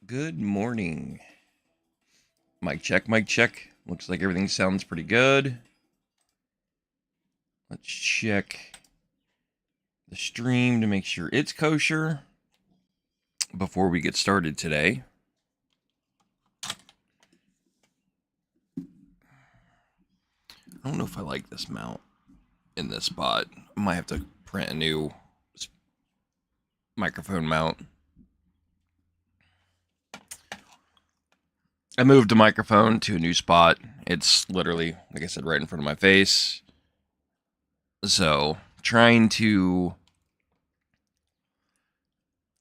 Good morning. Mic check, mic check. Looks like everything sounds pretty good. Let's check the stream to make sure it's kosher before we get started today. I don't know if I like this mount in this spot. I might have to print a new microphone mount. I moved the microphone to a new spot. It's literally, like I said, right in front of my face. So, trying to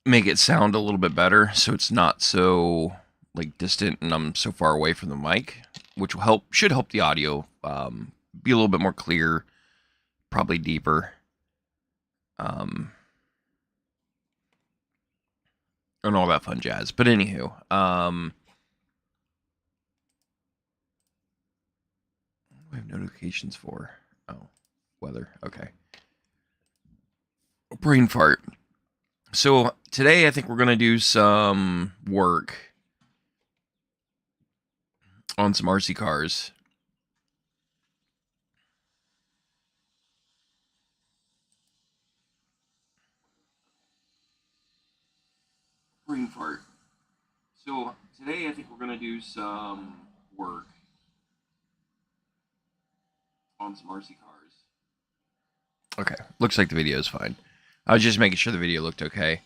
make it sound a little bit better so it's not so like distant and I'm so far away from the mic, which will should help the audio be a little bit more clear, probably deeper. And all that fun jazz. But anywho, what do I have notifications for? Oh, weather. Okay. Brain fart. So today I think we're gonna do some work on some RC cars. Brain fart. So today I think we're gonna do some work on some RC cars. Okay, looks like the video is fine. I was just making sure the video looked okay.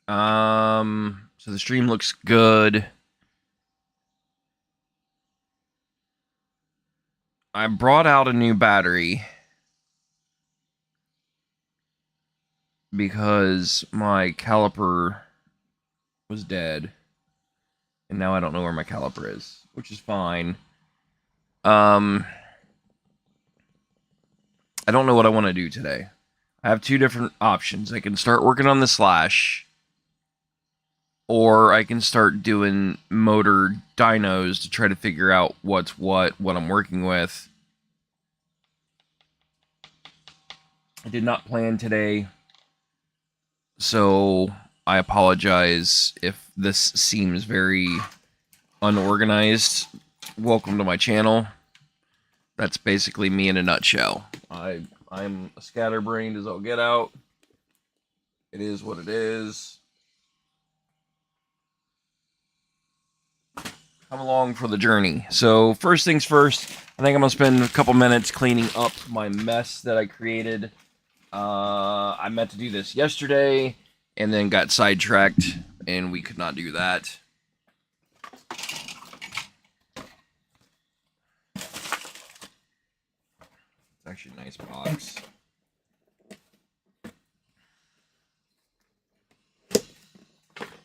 So the stream looks good. I brought out a new battery because my caliper was dead. And now I don't know where my caliper is, which is fine. I don't know what I want to do today. I have two different options. I can start working on the Slash, or I can start doing motor dynos to try to figure out what's what I'm working with. I did not plan today, so I apologize if this seems very unorganized. Welcome to my channel. That's basically me in a nutshell. I'm scatterbrained as all get out. It is what it is. Come along for the journey. So first things first, I think I'm gonna spend a couple minutes cleaning up my mess that I created. I meant to do this yesterday and then got sidetracked and we could not do that. It's actually a nice box.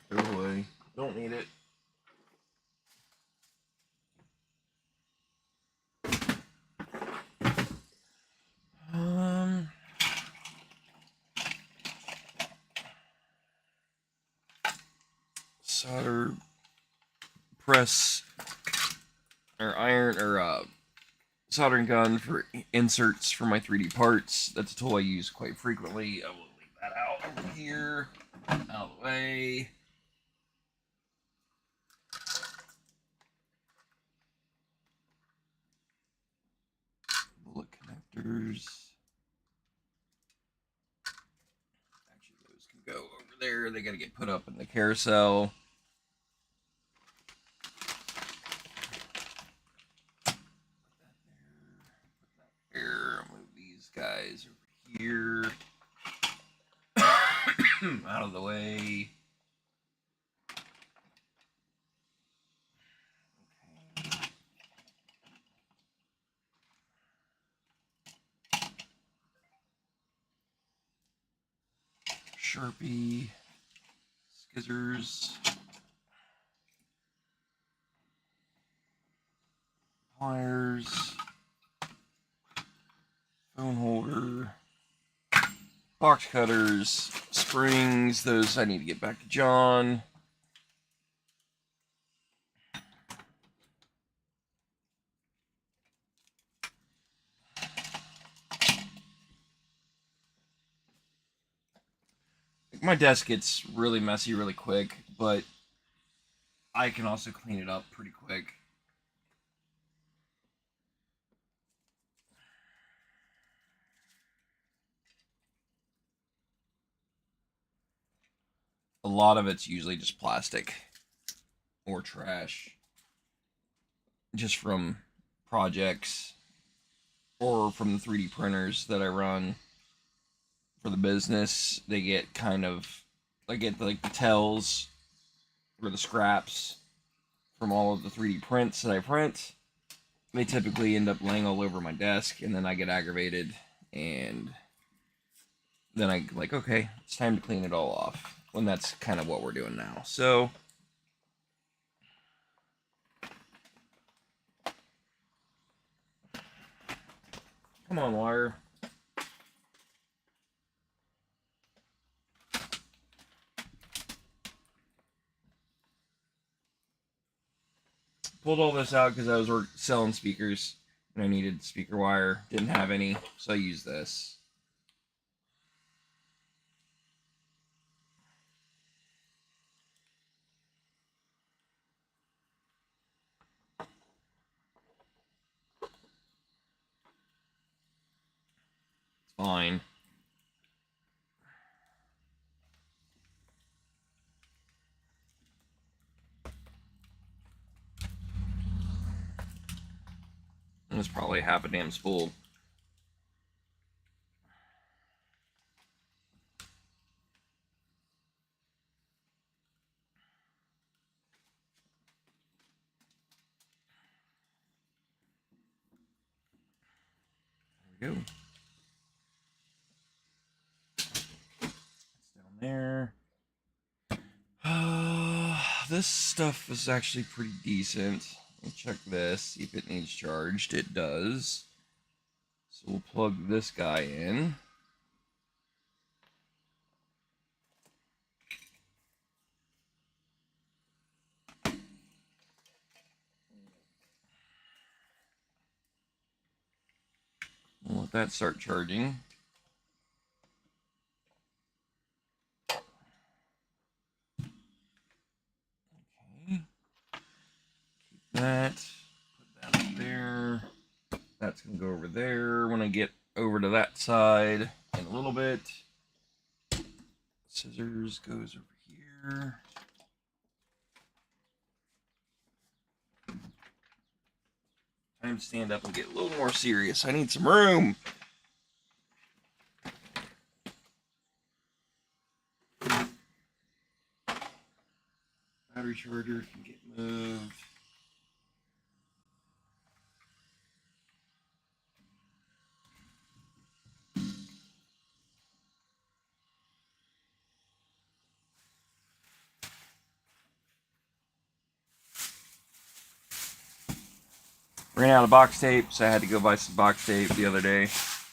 Throw it away. Don't need it. Solder press or iron or soldering gun for inserts for my 3D parts. That's a tool I use quite frequently. I will leave that out over here, out of the way. Bullet connectors. Actually, those can go over there. They got to get put up in the carousel. Move these guys over here. Out of the way. Sharpie, scissors, pliers, phone holder, box cutters, springs. Those I need to get back to John. My desk gets really messy really quick, but I can also clean it up pretty quick. A lot of it's usually just plastic or trash, just from projects or from the 3D printers that I run for the business. They get I get like the tells or the scraps from all of the 3D prints that I print. They typically end up laying all over my desk, and then I get aggravated, and then I like, okay, it's time to clean it all off. When that's kind of what we're doing now. So, come on, wire. Pulled all this out because I was selling speakers and I needed speaker wire. Didn't have any, so I used this. It's fine. And it's probably half a damn spool. There we go. It's down there. This stuff is actually pretty decent. Let me check this, see if it needs charged. It does. So we'll plug this guy in. We'll let that start charging. Okay. Keep that. Put that up there. That's going to go over there when I get over to that side in a little bit. Scissors goes over here. Time to stand up and get a little more serious. I need some room. Battery charger can get moved. Ran out of box tape, so I had to go buy some box tape the other day. It's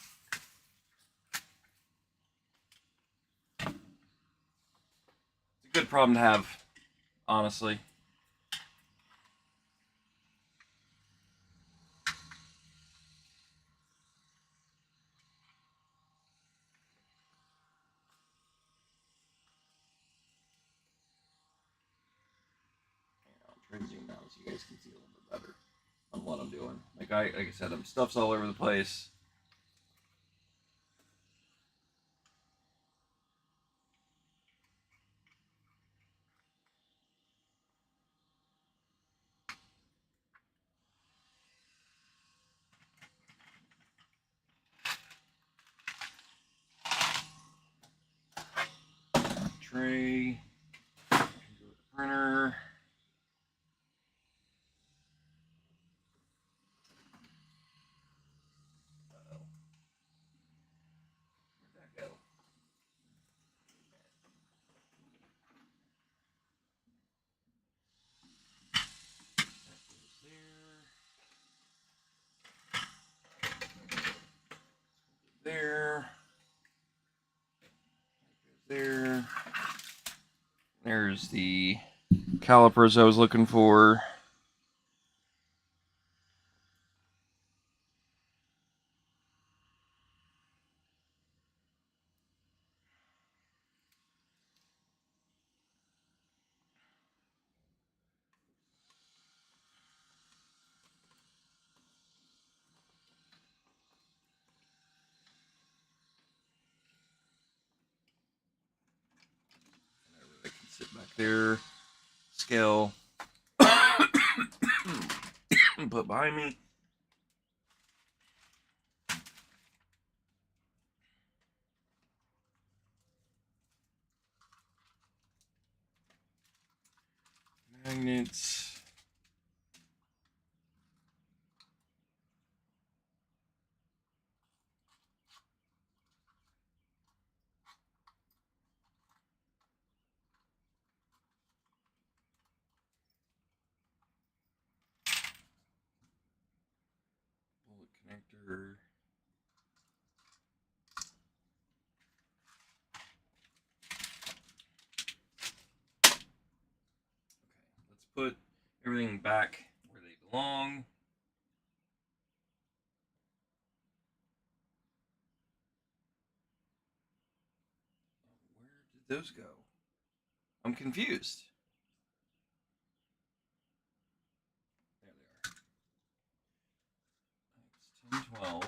a good problem to have, honestly. I'll try to zoom out so you guys can see a little bit better on what I'm doing. Like I said, stuff's all over the place. Tray. Printer. Where'd that go? There. There. There's the calipers I was looking for. there. Scale. Put behind me. Magnets. Bullet connector. Okay, let's put everything back where they belong. Where did those go? I'm confused. There they are. It's 10, 12.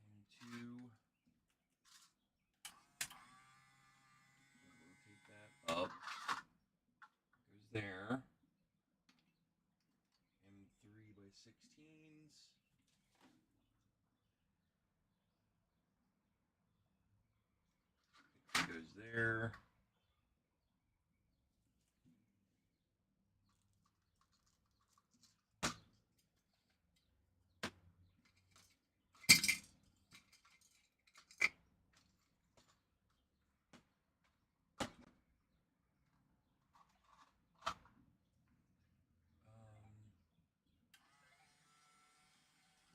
And 2. Rotate that up. Goes there. And 3 by 16s. It goes there.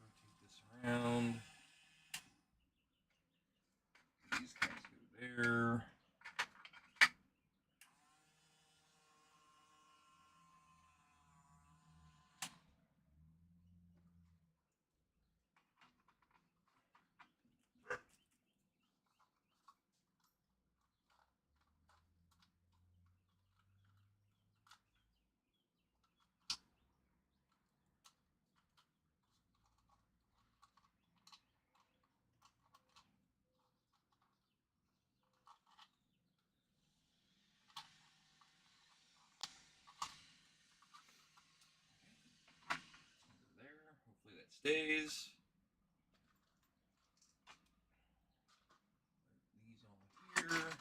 Rotate this around. These guys go there. There. Hopefully that stays. These on here.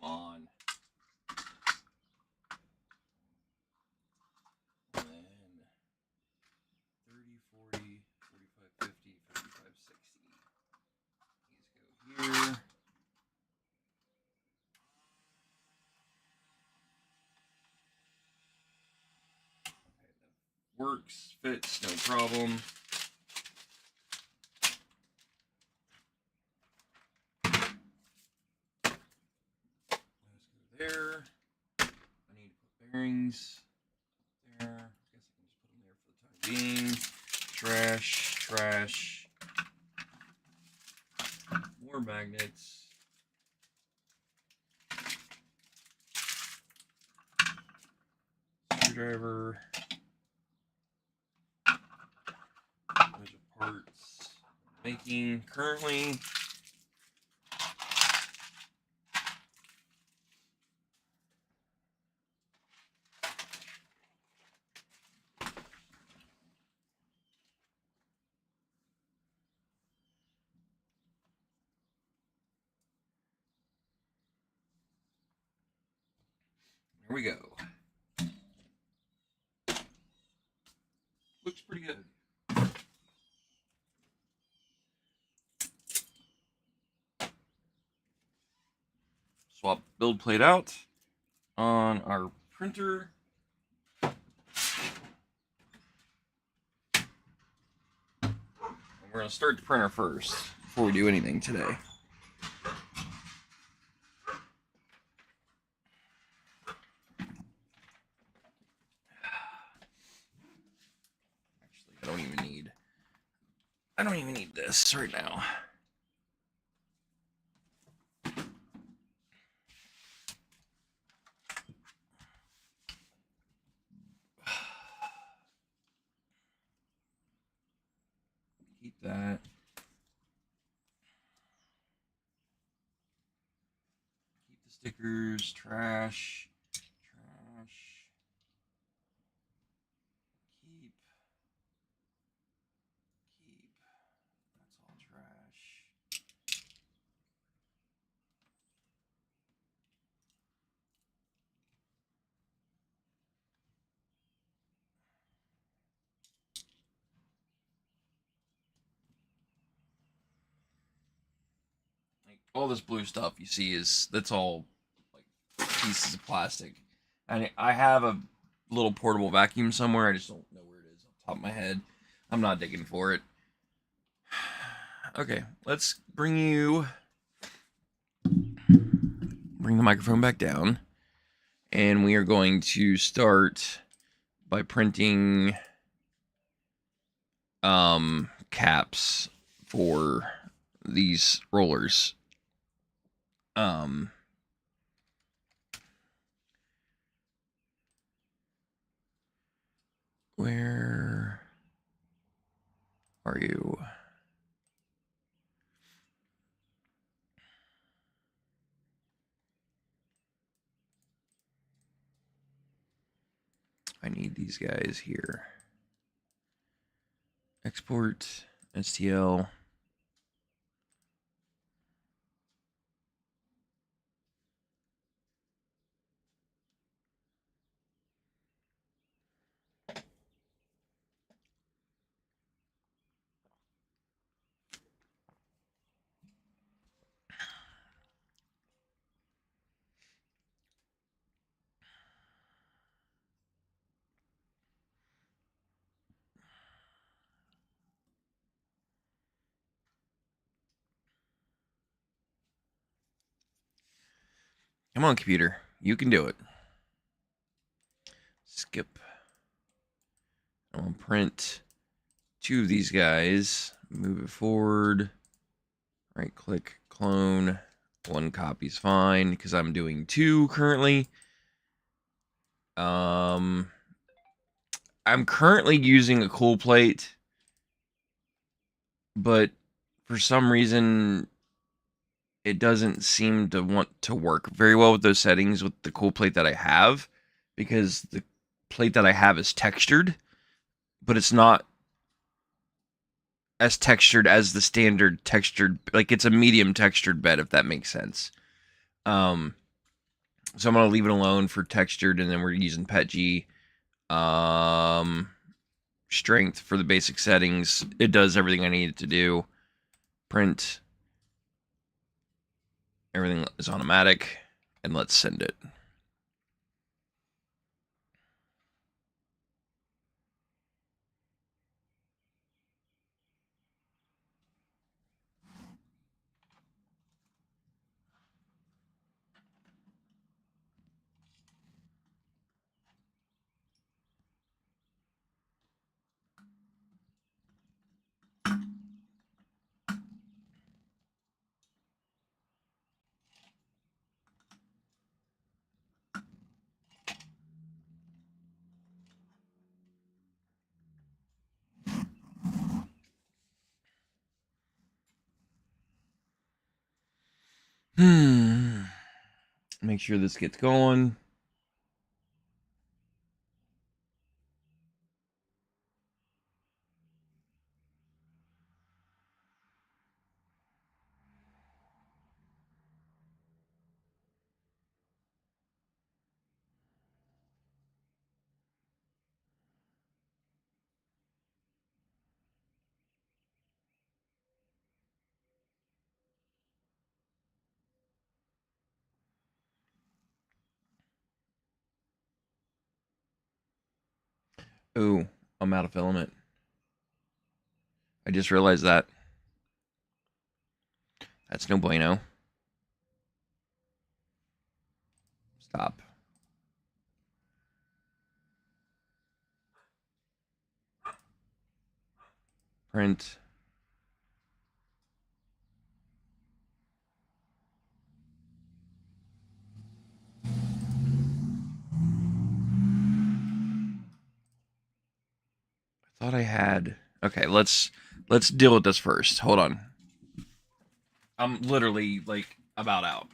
Come on. And then 30, 40, 45, 50, 55, 60. These go here. Okay, that works, fits, no problem. Those go there. I need to put bearings there. I guess I can just put them there for the time being. Trash, trash. More magnets. Screwdriver. Bunch of parts I'm making currently. Here we go. Looks pretty good. Swap build plate out on our printer. And we're going to start the printer first before we do anything today. Actually, I don't even need this right now. Stickers, trash, trash. Keep. That's all trash. Like all this blue stuff you see that's all like pieces of plastic. And I have a little portable vacuum somewhere. I just don't know where it is off the top of my head. I'm not digging for it. Okay, let's bring the microphone back down. And we are going to start by printing caps for these rollers. Where are you? I need these guys here. Export STL. Come on, computer. You can do it. Skip. I'm going to print 2 of these guys. Move it forward. Right click, clone. 1 copy's fine because I'm doing 2 currently. I'm currently using a cool plate, but for some reason it doesn't seem to want to work very well with those settings with the cool plate that I have, because the plate that I have is textured, but it's not as textured as the standard textured, like it's a medium textured bed, if that makes sense. So I'm gonna leave it alone for textured, and then we're using PETG. Strength for the basic settings. It does everything I need it to do. Print. Everything is automatic, and let's send it. Make sure this gets going. Ooh, I'm out of filament. I just realized that. That's no bueno. Stop. Print. I thought I had. Okay, let's deal with this first. Hold on. I'm literally like about out.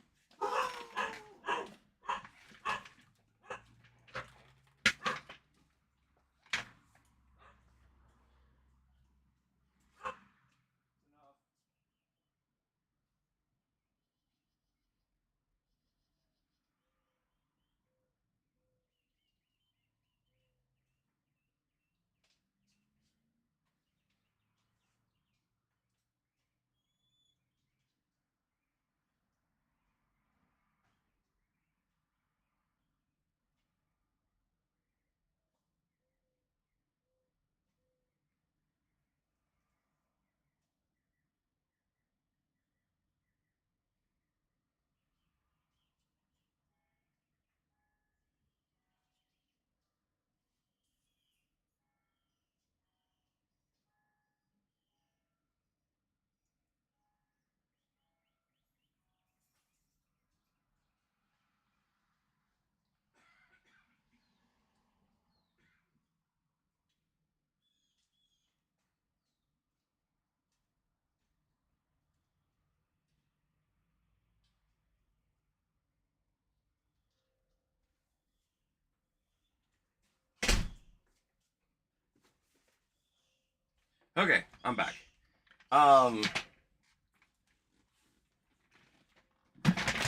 Okay, I'm back.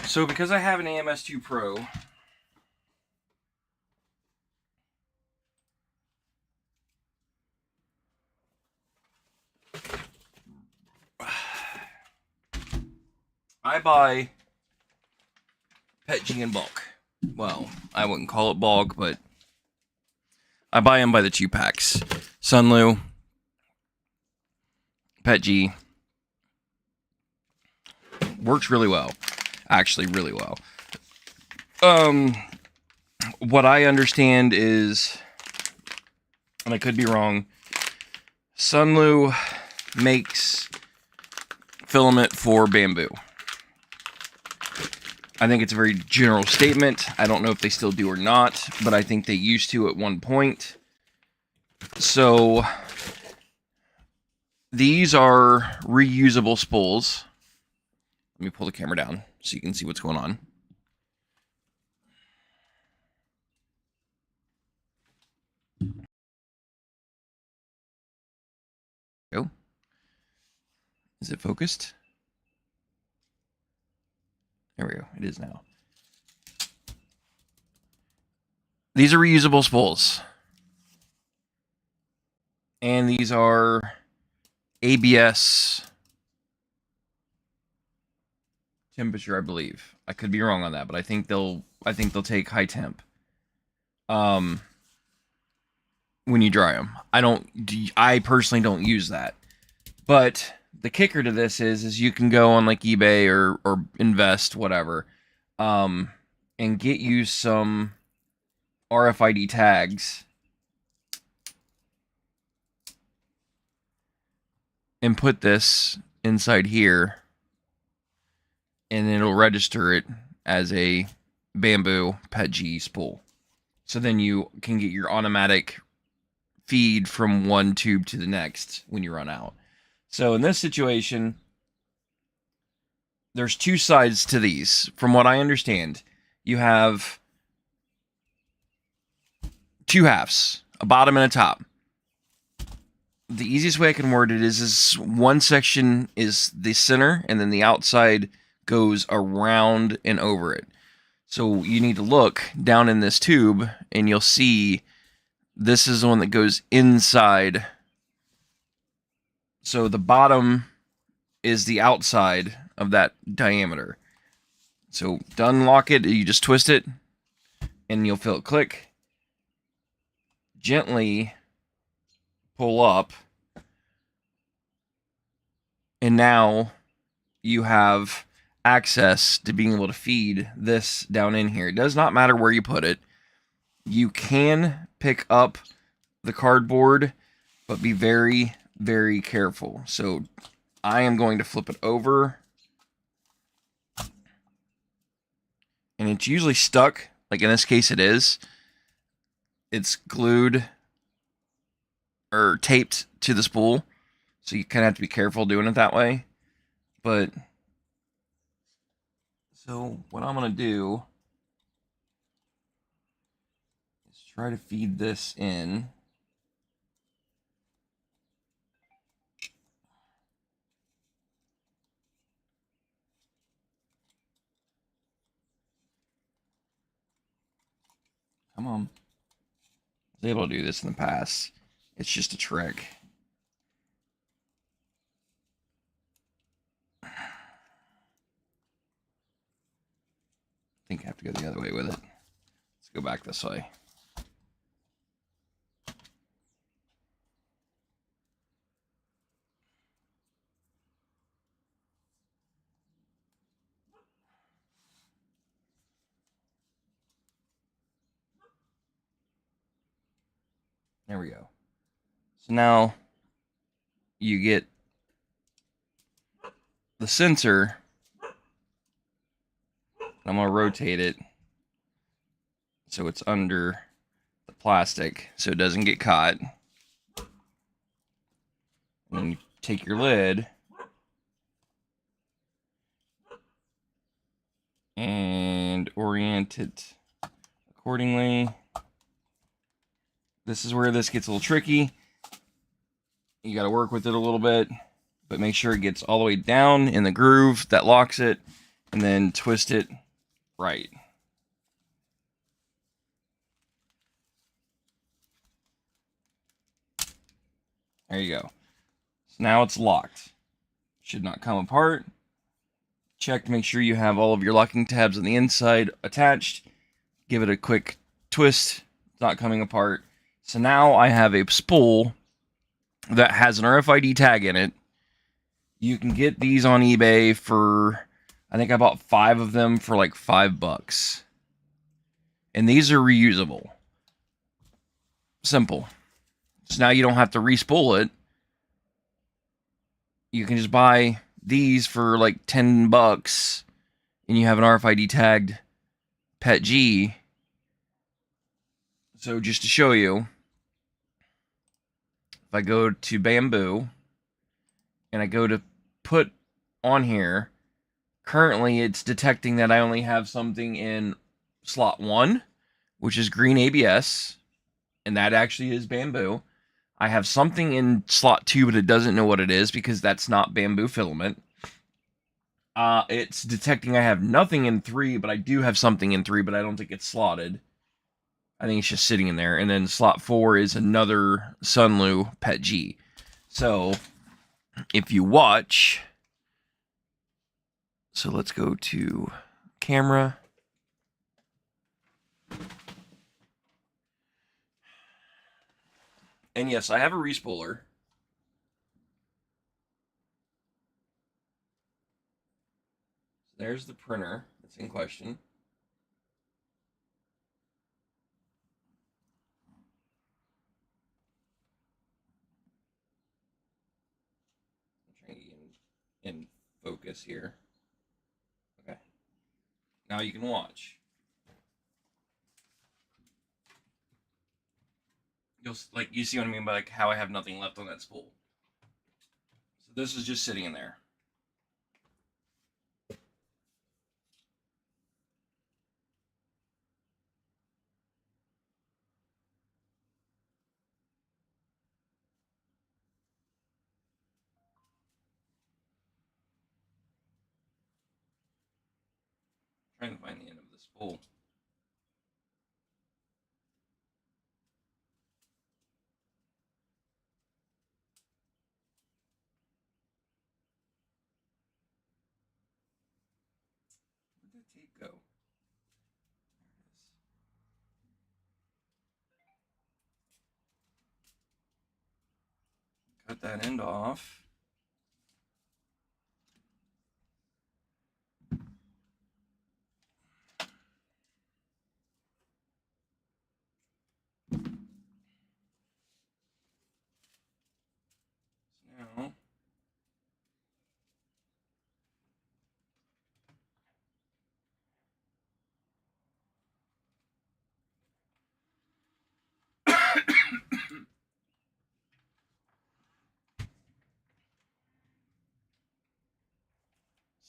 So because I have an AMS2 Pro, I buy PetG in bulk. Well, I wouldn't call it bulk, but I buy them by the 2-packs. Sunlu, PetG. Works really well. Actually, really well. What I understand is, and I could be wrong, Sunlu makes filament for bamboo. I think it's a very general statement. I don't know if they still do or not, but I think they used to at one point. So these are reusable spools. Let me pull the camera down so you can see what's going on. Go. Is it focused? There we go. It is now. These are reusable spools. And these are ABS temperature, I believe. I could be wrong on that, but I think they'll take high temp. When you dry them. I personally don't use that. But the kicker to this is you can go on like eBay or Invest, whatever, and get you some RFID tags and put this inside here, and it'll register it as a bamboo PetG spool. So then you can get your automatic feed from one tube to the next when you run out. So in this situation, there's two sides to these. From what I understand, you have two halves, a bottom and a top. The easiest way I can word it is one section is the center, and then the outside goes around and over it. So you need to look down in this tube, and you'll see this is the one that goes inside. So the bottom is the outside of that diameter. So to unlock it, you just twist it, and you'll feel it click. Gently pull up, and now you have access to being able to feed this down in here. It does not matter where you put it. You can pick up the cardboard, but be very, very careful. So I am going to flip it over, and it's usually stuck. Like in this case, it is. It's glued or taped to the spool, so you kind of have to be careful doing it that way. But so what I'm going to do is try to feed this in. Come on. I was able to do this in the past. It's just a trick. I think I have to go the other way with it. Let's go back this way. There we go. So now you get the sensor. I'm going to rotate it so it's under the plastic so it doesn't get caught. And then you take your lid and orient it accordingly. This is where this gets a little tricky. You got to work with it a little bit, but make sure it gets all the way down in the groove that locks it, and then twist it right. There you go. So now it's locked. Should not come apart. Check to make sure you have all of your locking tabs on the inside attached. Give it a quick twist. It's not coming apart. So now I have a spool that has an RFID tag in it. You can get these on eBay for, I think I bought 5 of them for like $5. And these are reusable. Simple. So now you don't have to re-spool it. You can just buy these for like $10 and you have an RFID tagged PETG. So just to show you, if I go to Bamboo and I go to put on here, currently it's detecting that I only have something in slot 1, which is green ABS, and that actually is Bamboo. I have something in slot 2, but it doesn't know what it is because that's not Bamboo filament. It's detecting I have nothing in 3, but I do have something in 3, but I don't think it's slotted. I think it's just sitting in there. And then slot 4 is another Sunlu PETG. So if you watch, so let's go to camera. And yes, I have a respooler. There's the printer that's in question. I'm trying to get in focus here. Okay. Now you can watch. You see what I mean by like how I have nothing left on that spool. So this is just sitting in there. I'm trying to find the end of the spool. Where'd that tape go? Cut that end off. Now,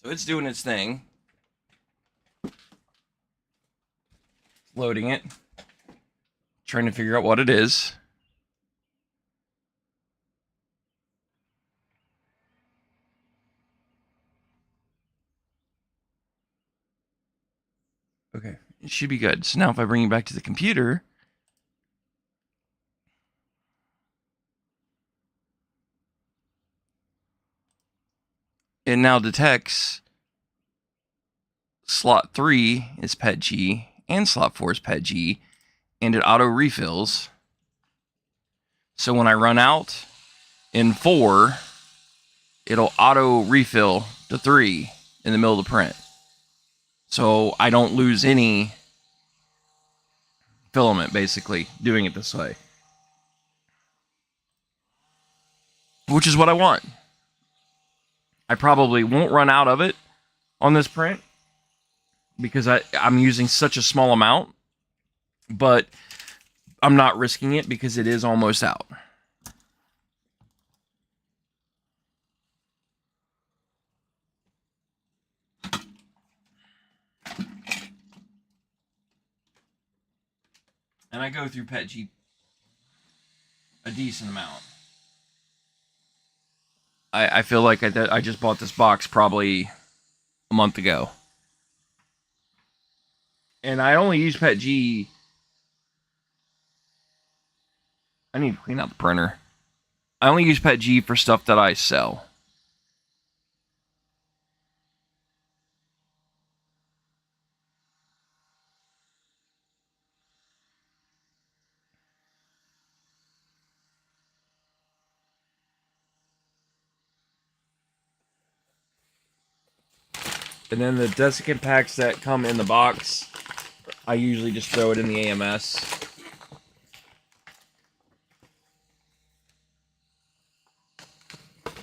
so it's doing its thing. Loading it. Trying to figure out what it is. Okay, it should be good. So now if I bring it back to the computer, it now detects slot 3 is PETG and slot 4 is PETG, and it auto refills. So when I run out in 4, it'll auto refill to 3 in the middle of the print. So I don't lose any filament, basically, doing it this way. Which is what I want. I probably won't run out of it on this print because I'm using such a small amount, but I'm not risking it because it is almost out. And I go through PETG a decent amount. I feel like I just bought this box probably a month ago. And I only use PETG. I need to clean out the printer. I only use PETG for stuff that I sell. And then the desiccant packs that come in the box, I usually just throw it in the AMS.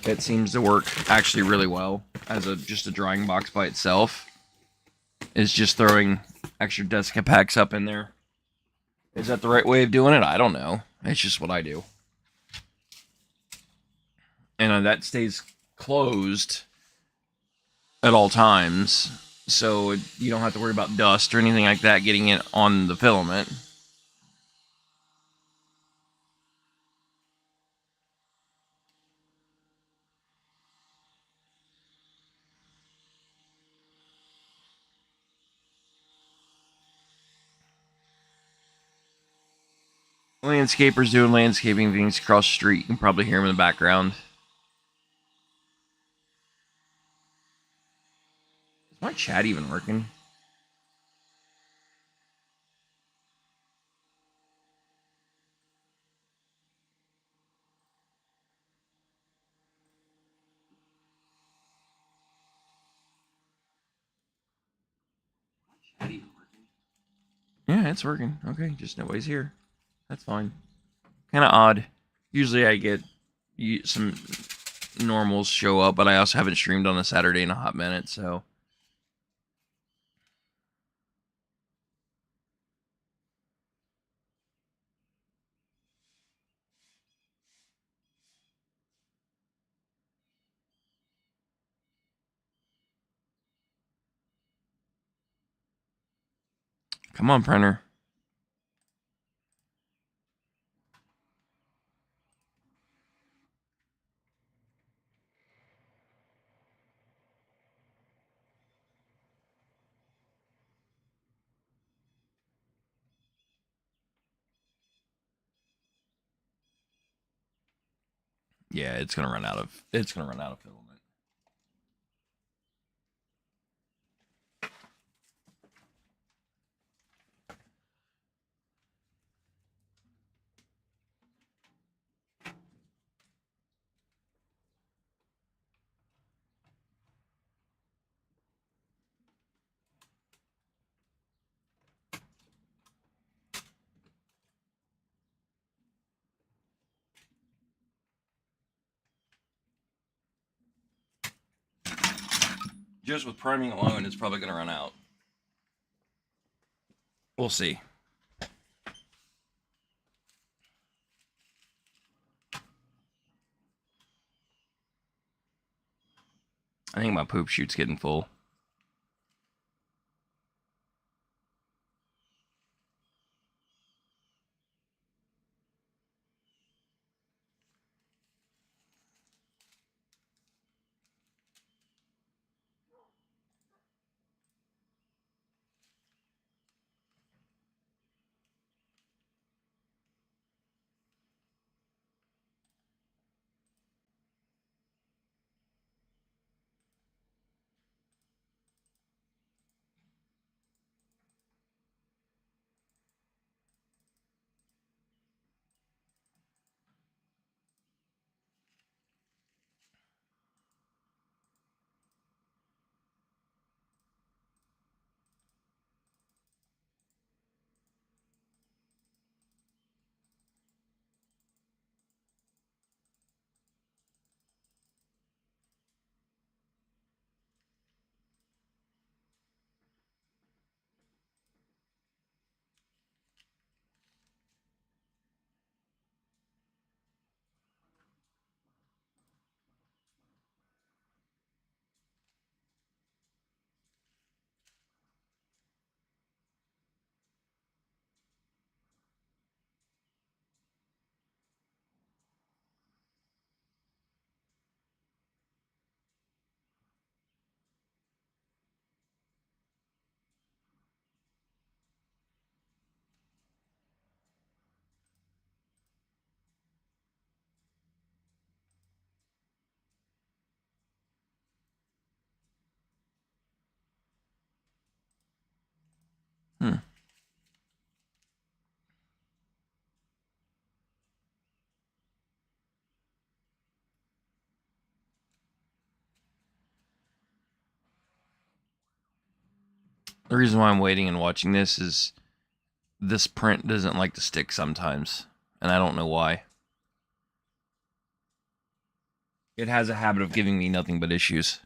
It seems to work actually really well as just a drying box by itself. Is just throwing extra desiccant packs up in there. Is that the right way of doing it? I don't know. It's just what I do. And that stays closed at all times, so you don't have to worry about dust or anything like that getting it on the filament. Landscapers doing landscaping things across the street. You can probably hear them in the background. Is my chat even working? Yeah, it's working. Okay, just nobody's here. That's fine. Kind of odd. Usually I get some normals show up, but I also haven't streamed on a Saturday in a hot minute, so. Come on, printer. Yeah, it's gonna run out of filament. Just with priming alone, it's probably gonna run out. We'll see. I think my poop chute's getting full. The reason why I'm waiting and watching this is this print doesn't like to stick sometimes, and I don't know why. It has a habit of giving me nothing but issues.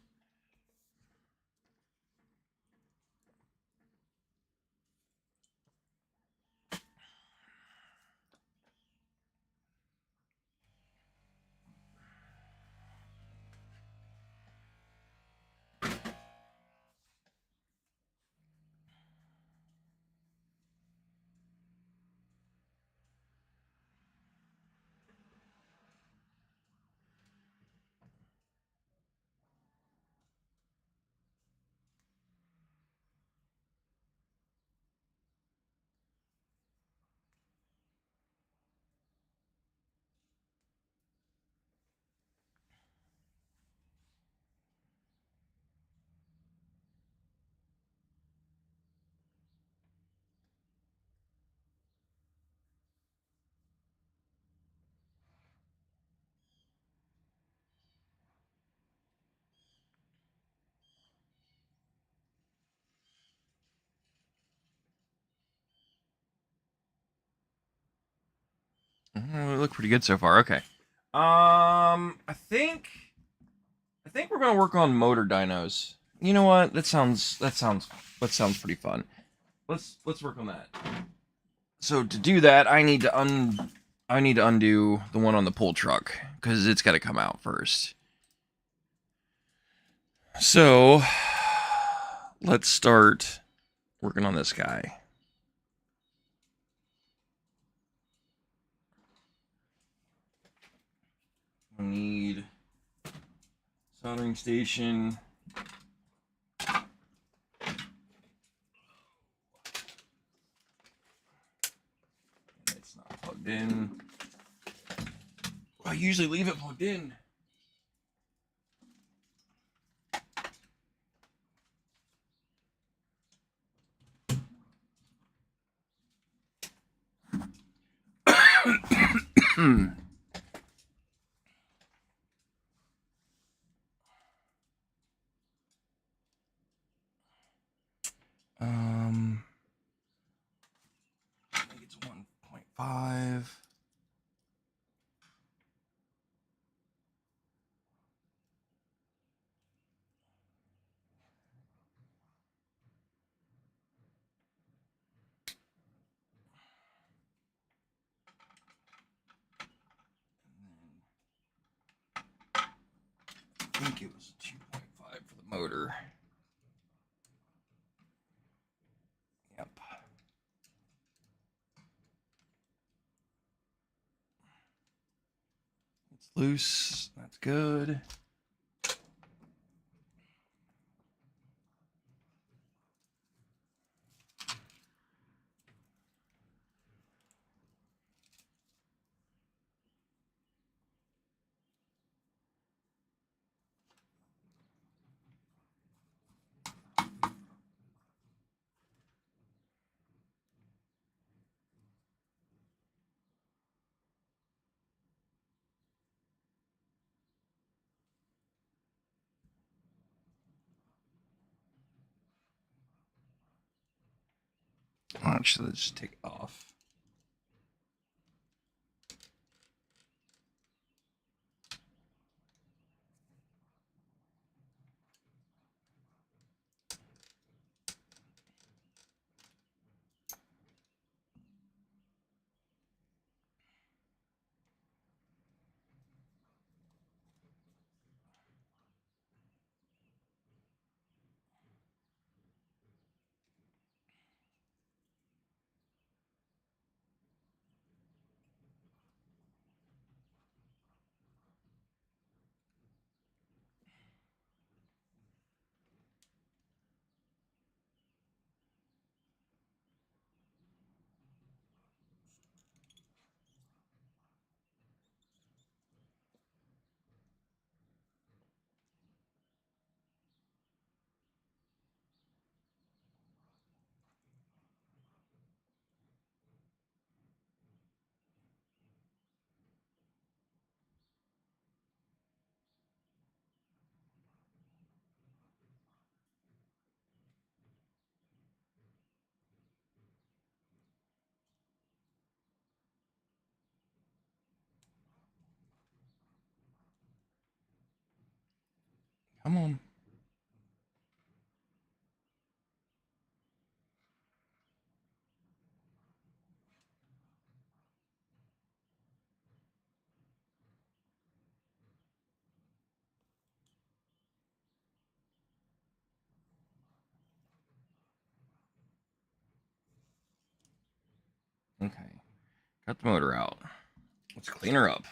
They look pretty good so far. Okay. I think we're gonna work on motor dynos. You know what? That sounds pretty fun. Let's work on that. So to do that, I need to undo the one on the pull truck because it's got to come out first. So let's start working on this guy. We need soldering station. It's not plugged in. I usually leave it plugged in. I think it's 1.5. I think it was 2.5 for the motor. Yep. It's loose. That's good. Actually, let's just take it off. Come on. Okay. Got the motor out. Let's clean her up.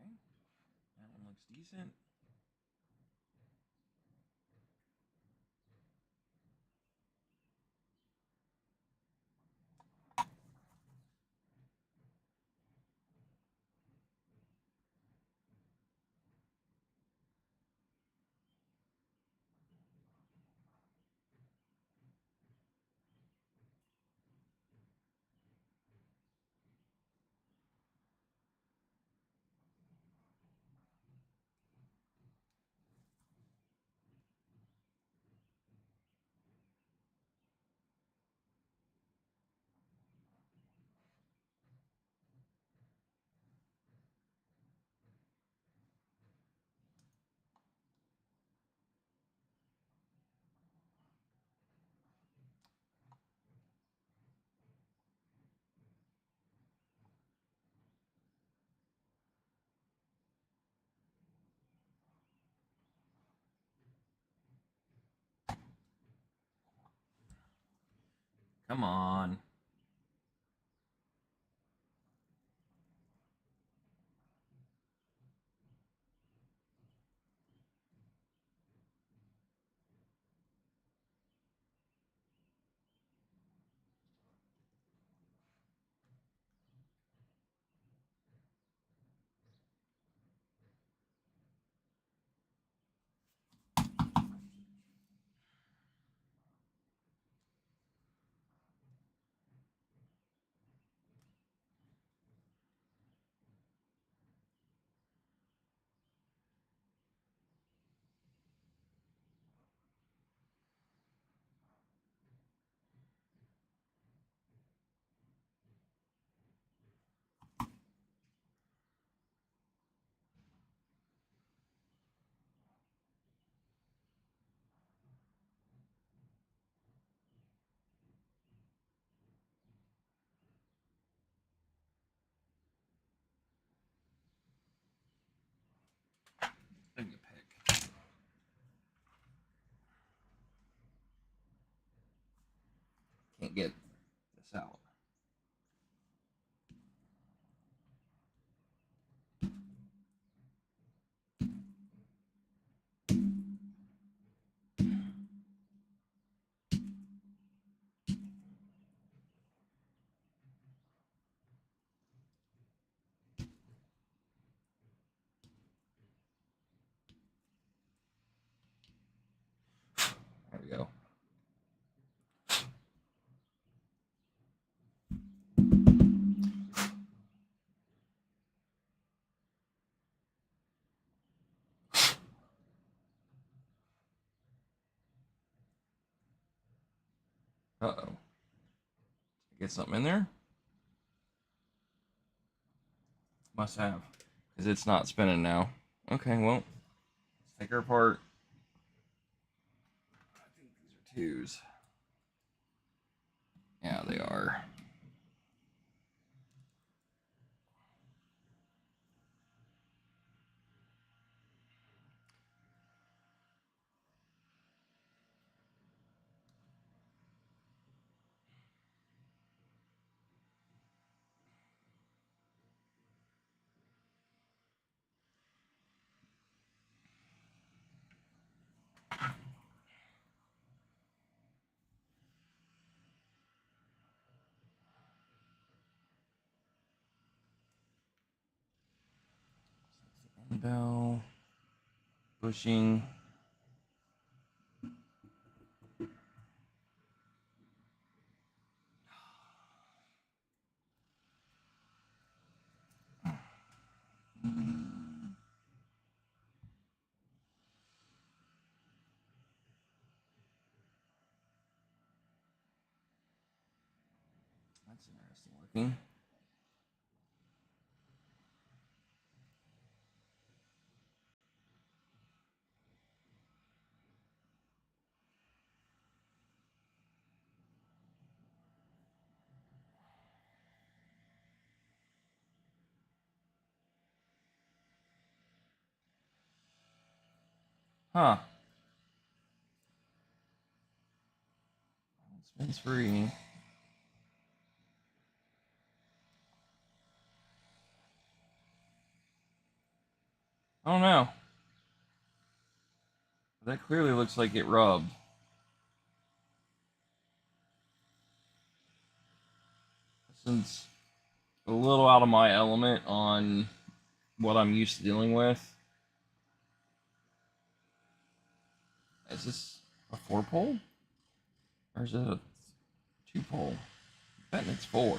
Okay. That one looks decent. Come on. Give me a pick. Can't get this out. There we go. Uh-oh. Get something in there? Must have. Because it's not spinning now. Okay, well, let's take her apart. I think these are twos. Yeah, they are. Bell. Bushing. That's interesting looking. Huh. Spins free. I don't know. That clearly looks like it rubbed. Since a little out of my element on what I'm used to dealing with. Is this a 4-pole? Or is it a 2-pole? I bet it's 4.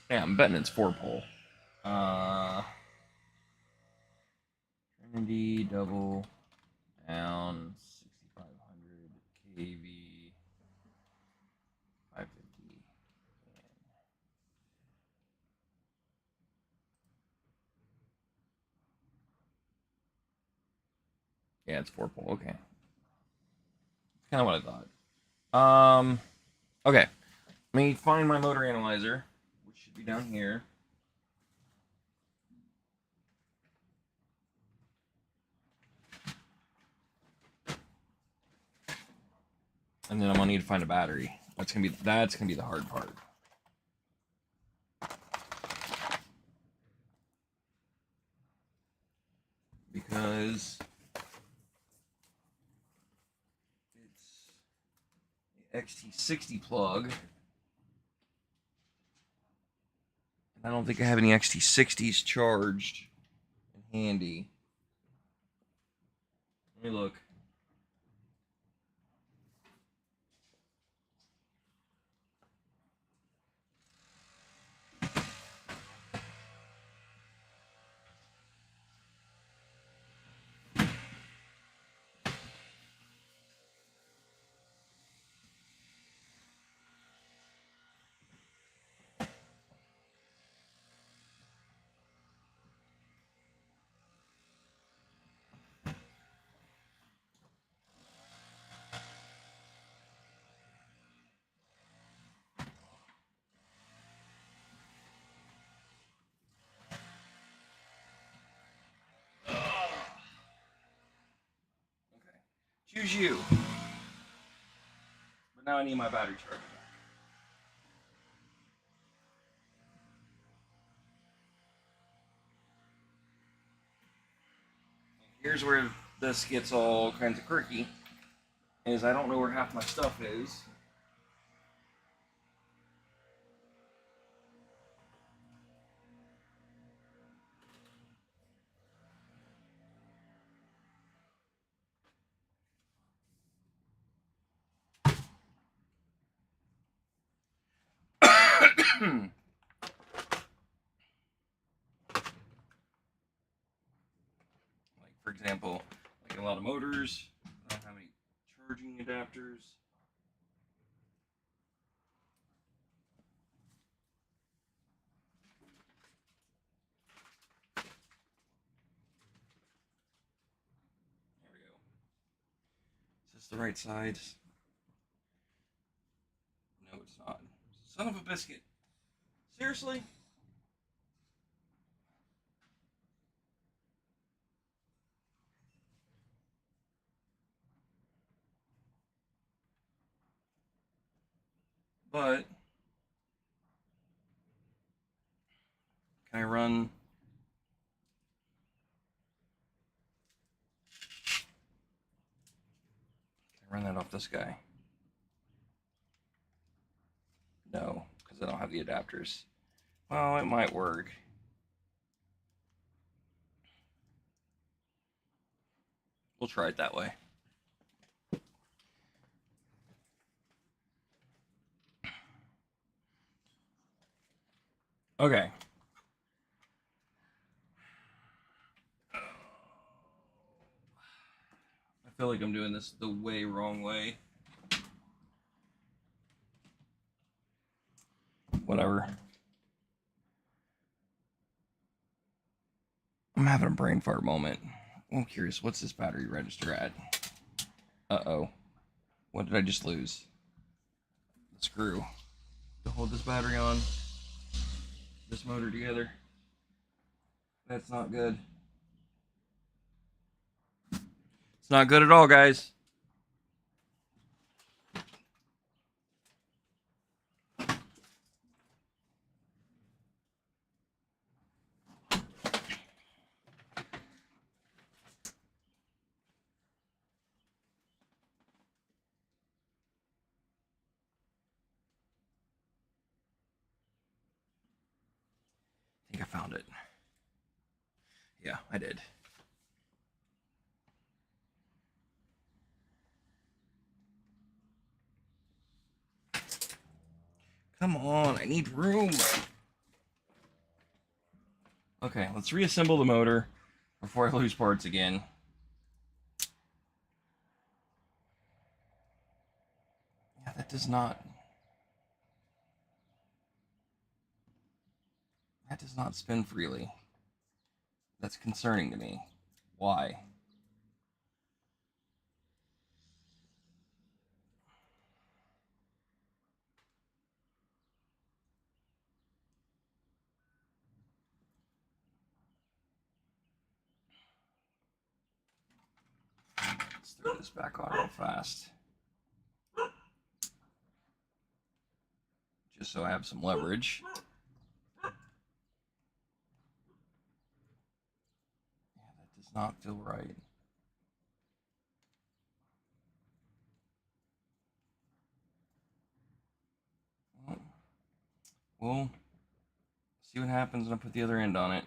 Yeah, I'm betting it's 4-pole. Trinity double down 6500 kV 550. Yeah, it's 4-pole. Okay, kind of what I thought. Okay. Let me find my motor analyzer, which should be down here. And then I'm gonna need to find a battery. That's gonna be the hard part. Because it's the XT60 plug. And I don't think I have any XT60s charged and handy. Let me look. Choose you. But now I need my battery charger. Here's where this gets all kinds of quirky. Is I don't know where half my stuff is. Like, for example, like a lot of motors, I don't have any charging adapters. There we go. Is this the right side? No, it's not. Son of a biscuit. Seriously? But can I run? Can I run that off this guy? No, because I don't have the adapters. Well, it might work. We'll try it that way. Okay. I feel like I'm doing this the way wrong way. Whatever. I'm having a brain fart moment. I'm curious, what's this battery register at? Uh-oh. What did I just lose? The screw. To hold this battery on. This motor together. That's not good. It's not good at all, guys. I think I found it. Yeah, I did. Come on, I need room. Okay, let's reassemble the motor before I lose parts again. Yeah, that does not spin freely. That's concerning to me. Why? Let's throw this back on real fast. Just so I have some leverage. Yeah, that does not feel right. We'll see what happens when I put the other end on it.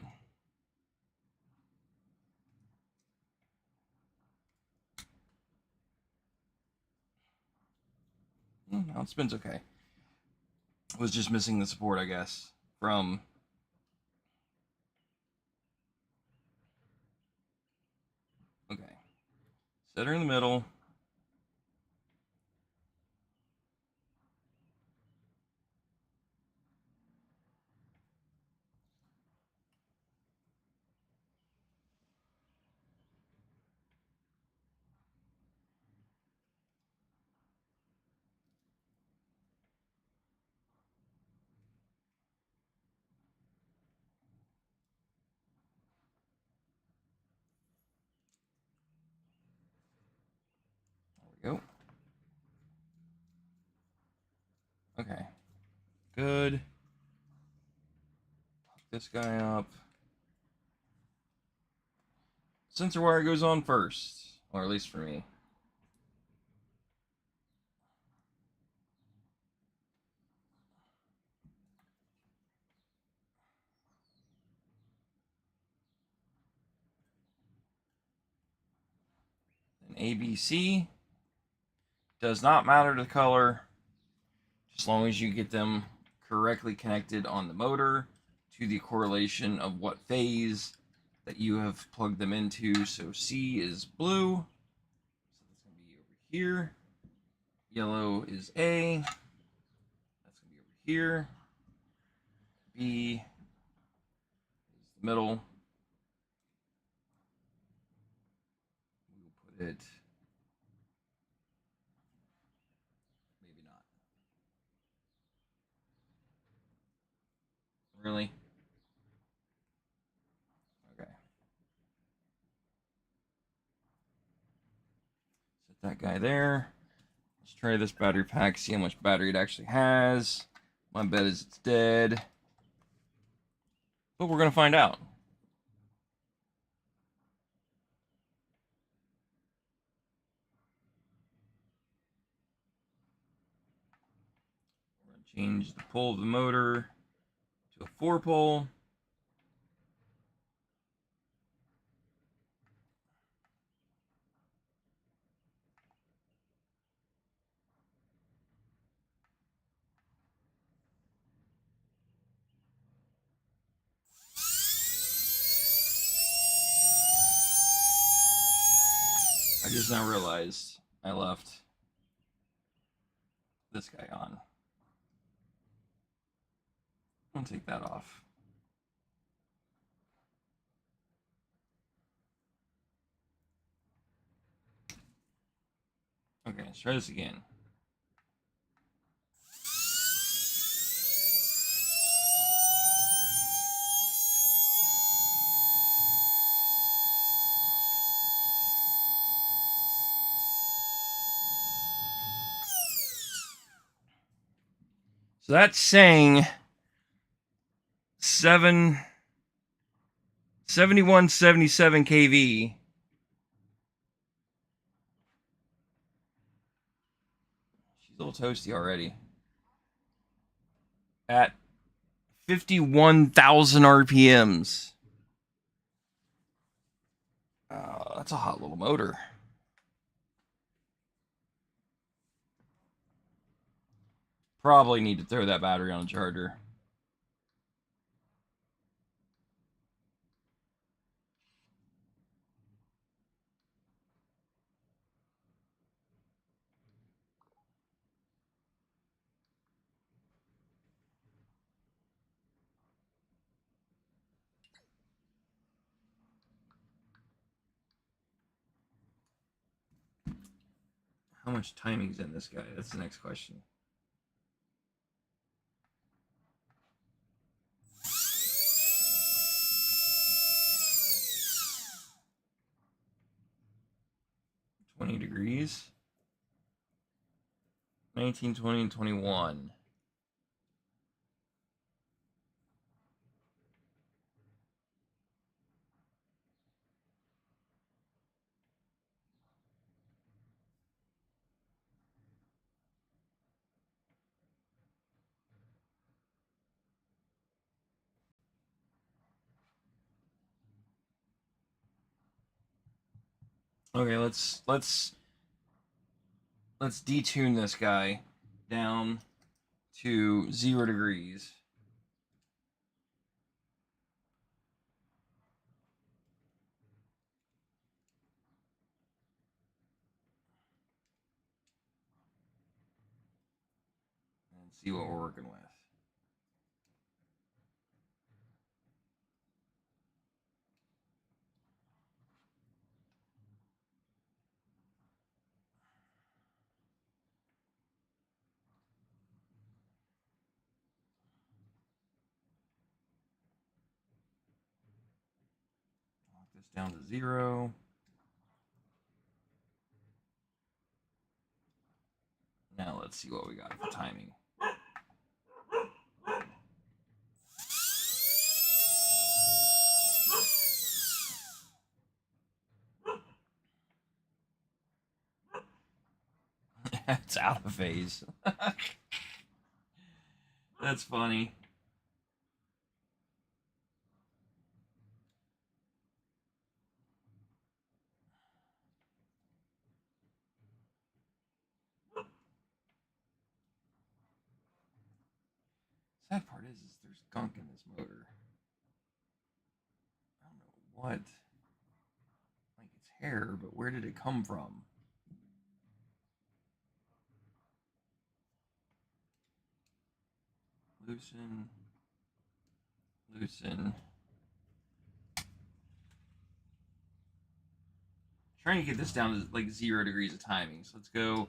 No, it spins okay. It was just missing the support, I guess, from... Okay. Set her in the middle. There we go. Okay. Good. Hook this guy up. Sensor wire goes on first, or at least for me. And ABC does not matter the color, as long as you get them correctly connected on the motor to the correlation of what phase that you have plugged them into. So C is blue, so that's going to be over here. Yellow is A. That's going to be over here. B is the middle. We'll put it... Maybe not. Really? Okay. Set that guy there. Let's try this battery pack, see how much battery it actually has. My bet is it's dead. But we're going to find out. We're going to change the pole of the motor to a 4-pole. I just now realized I left this guy on. I'll take that off. Okay, let's try this again. So that's saying 7177 kV. She's a little toasty already. At 51,000 RPMs. That's a hot little motor. Probably need to throw that battery on a charger. How much timing's in this guy? That's the next question. $20. 19, 20, and 21. Okay, let's detune this guy down to 0 degrees. And see what we're working with. Lock this down to 0. Now let's see what we got for timing. It's out of phase. That's funny. Sad part is there's gunk in this motor. I don't know what. Like it's hair, but where did it come from? Loosen. Loosen. Trying to get this down to like 0 degrees of timing. So let's go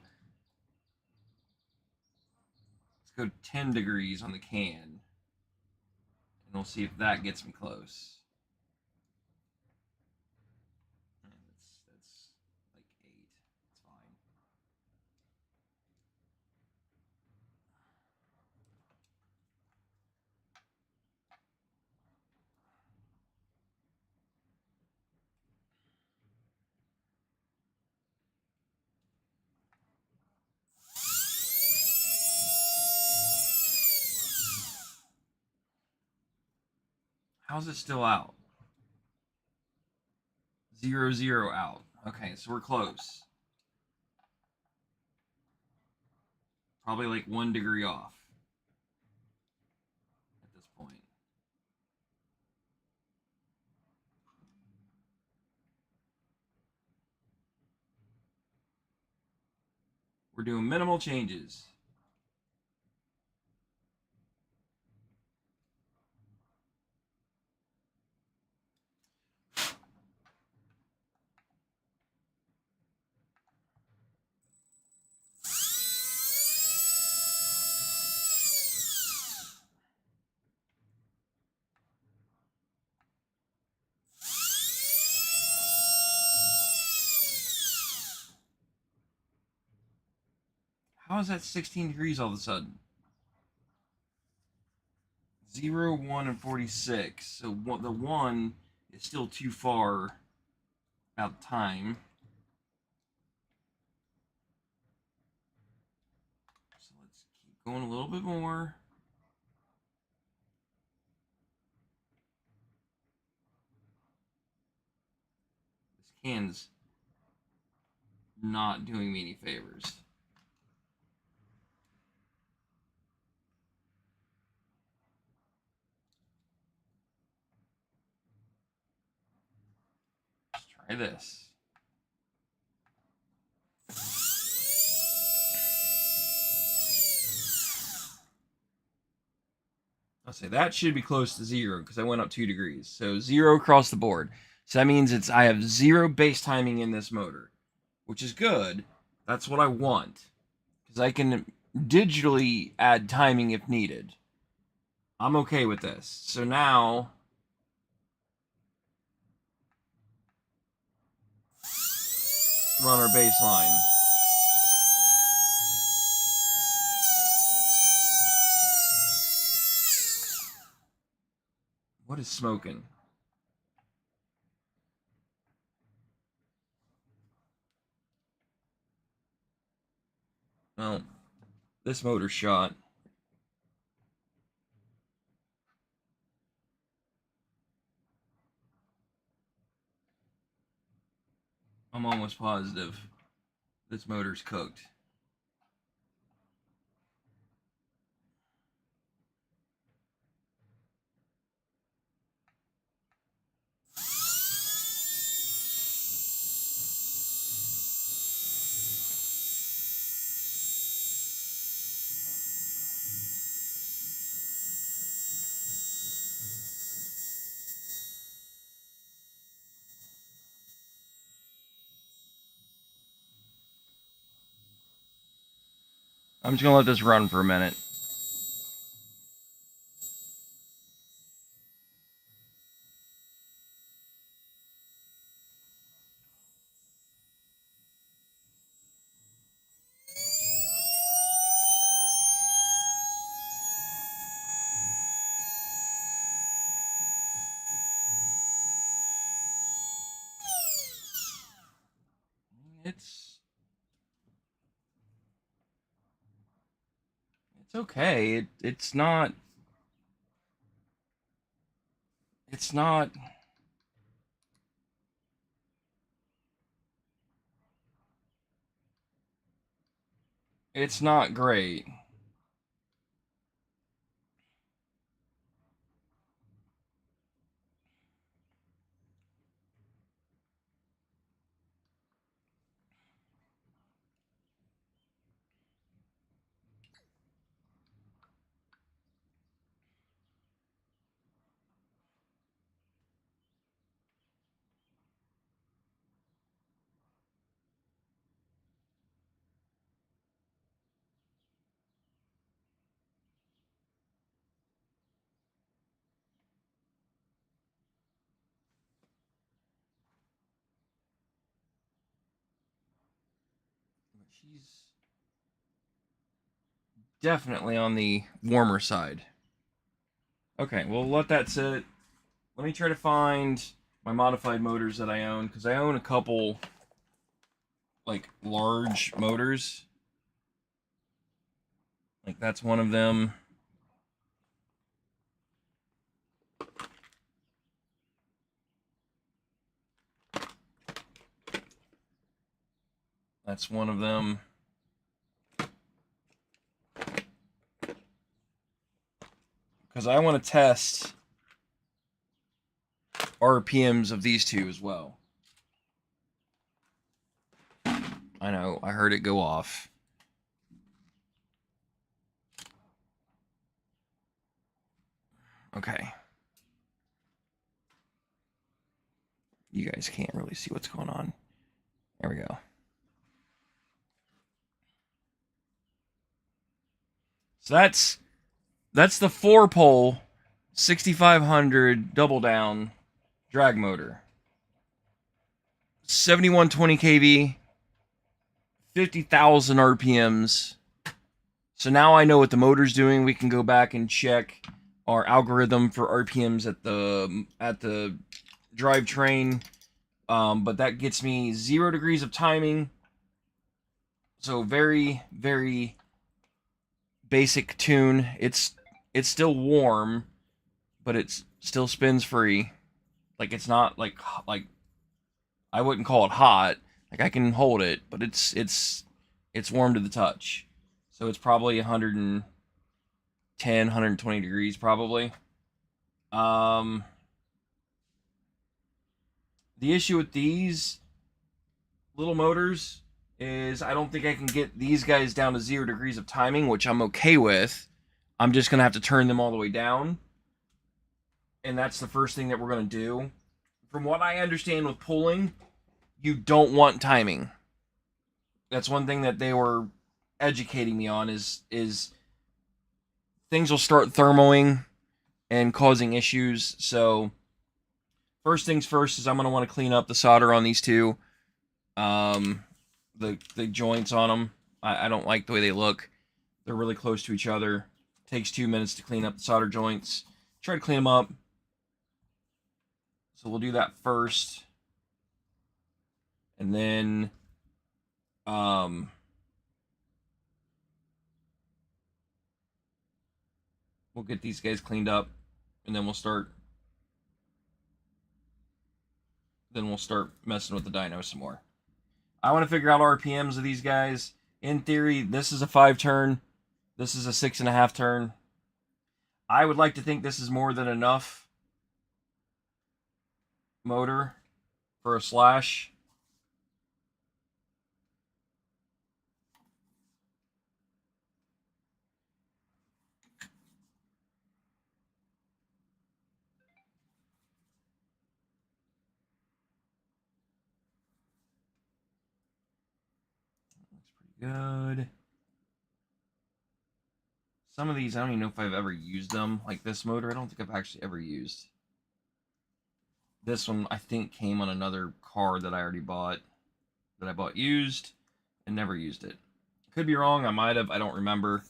10 degrees on the can. And we'll see if that gets me close. That's like 8. It's fine. How's it still out? 0, 0 out. Okay, so we're close. Probably like 1 degree off at this point. We're doing minimal changes. How is that 16 degrees all of a sudden? 0, 1, and 46. So the 1 is still too far out of time. So let's keep going a little bit more. This can's not doing me any favors. Let's try this. I'll say that should be close to 0 because I went up 2 degrees. So 0 across the board. So that means I have 0 base timing in this motor, which is good. That's what I want because I can digitally add timing if needed. I'm okay with this. So now run our baseline. What is smoking? Well, this motor's shot. I'm almost positive this motor's cooked. I'm just gonna let this run for a minute. It's okay. It's not. It's not. It's not great. she's definitely on the warmer side. Okay, we'll let that sit. Let me try to find my modified motors that I own, because I own a couple, like, large motors. Like, that's one of them. That's one of them. Because I want to test RPMs of these two as well. I know, I heard it go off. Okay. You guys can't really see what's going on. There we go. So that's the 4-pole 6500 double down drag motor. 7120 kV, 50,000 RPMs. So now I know what the motor's doing. We can go back and check our algorithm for RPMs at the drivetrain. But that gets me 0 degrees of timing. So very, very basic tune. It's still warm, but it still spins free. Like, it's not like I wouldn't call it hot. Like, I can hold it, but it's warm to the touch. So it's probably 110, 120 degrees probably. The issue with these little motors is I don't think I can get these guys down to 0 degrees of timing, which I'm okay with. I'm just going to have to turn them all the way down. And that's the first thing that we're going to do. From what I understand with pulling, you don't want timing. That's one thing that they were educating me on is things will start thermoing and causing issues. So first things first is I'm going to want to clean up the solder on these two. The joints on them. I don't like the way they look. They're really close to each other. It takes 2 minutes to clean up the solder joints. Try to clean them up. So we'll do that first. And then we'll get these guys cleaned up, and then we'll start messing with the dyno some more. I want to figure out RPMs of these guys. In theory, this is a 5-turn. This is a 6.5 turn. I would like to think this is more than enough motor for a slash. Looks pretty good. Some of these, I don't even know if I've ever used them. Like this motor, I don't think I've actually ever used. This one, I think, came on another car that I already bought. That I bought used and never used it. Could be wrong, I might have, I don't remember.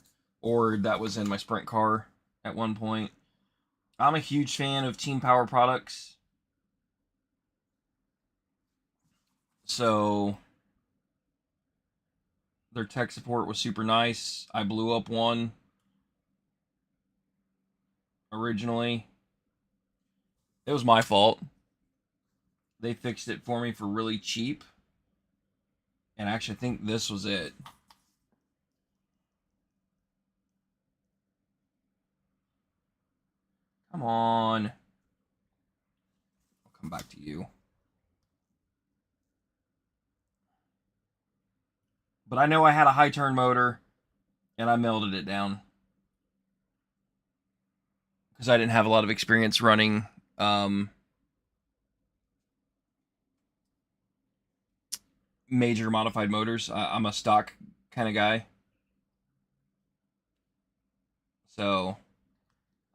Or that was in my sprint car at one point. I'm a huge fan of Team Power products. So their tech support was super nice. I blew up one originally. It was my fault. They fixed it for me for really cheap. And I actually think this was it. Come on. I'll come back to you. But I know I had a high turn motor, and I melted it down. Because I didn't have a lot of experience running major modified motors. I'm a stock kind of guy. So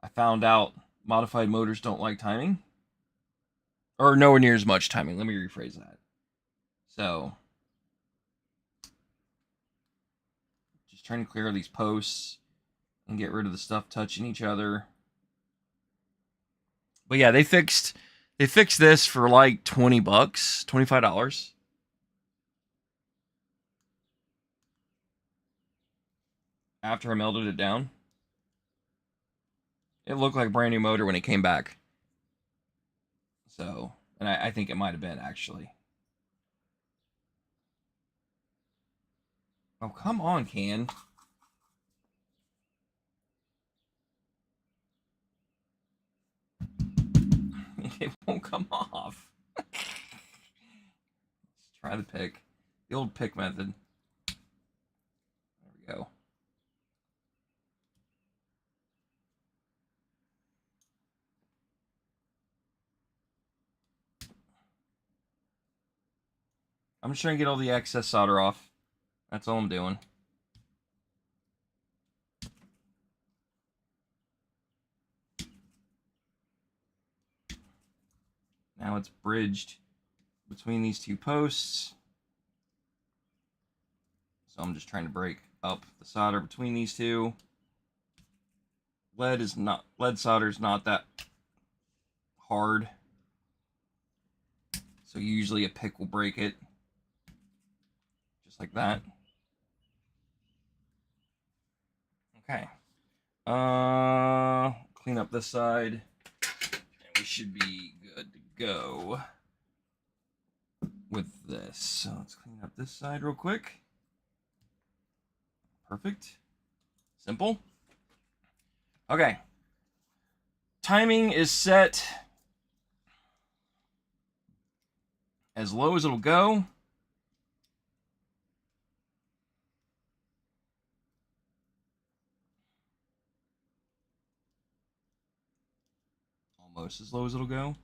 I found out modified motors don't like timing. Or nowhere near as much timing. Let me rephrase that. So trying to clear these posts and get rid of the stuff touching each other. But yeah, they fixed this for like $20, $25. After I melted it down. It looked like a brand new motor when it came back. So, and I think it might have been actually. Oh, come on, Can. It won't come off. Let's try the pick. The old pick method. There we go. I'm just trying to get all the excess solder off. That's all I'm doing. Now it's bridged between these two posts. So I'm just trying to break up the solder between these two. Lead solder is not that hard. So usually a pick will break it. Just like that. Okay. Clean up this side. And we should be good to go with this. So let's clean up this side real quick. Perfect. Simple. Okay. Timing is set as low as it'll go. Almost as low as it'll go.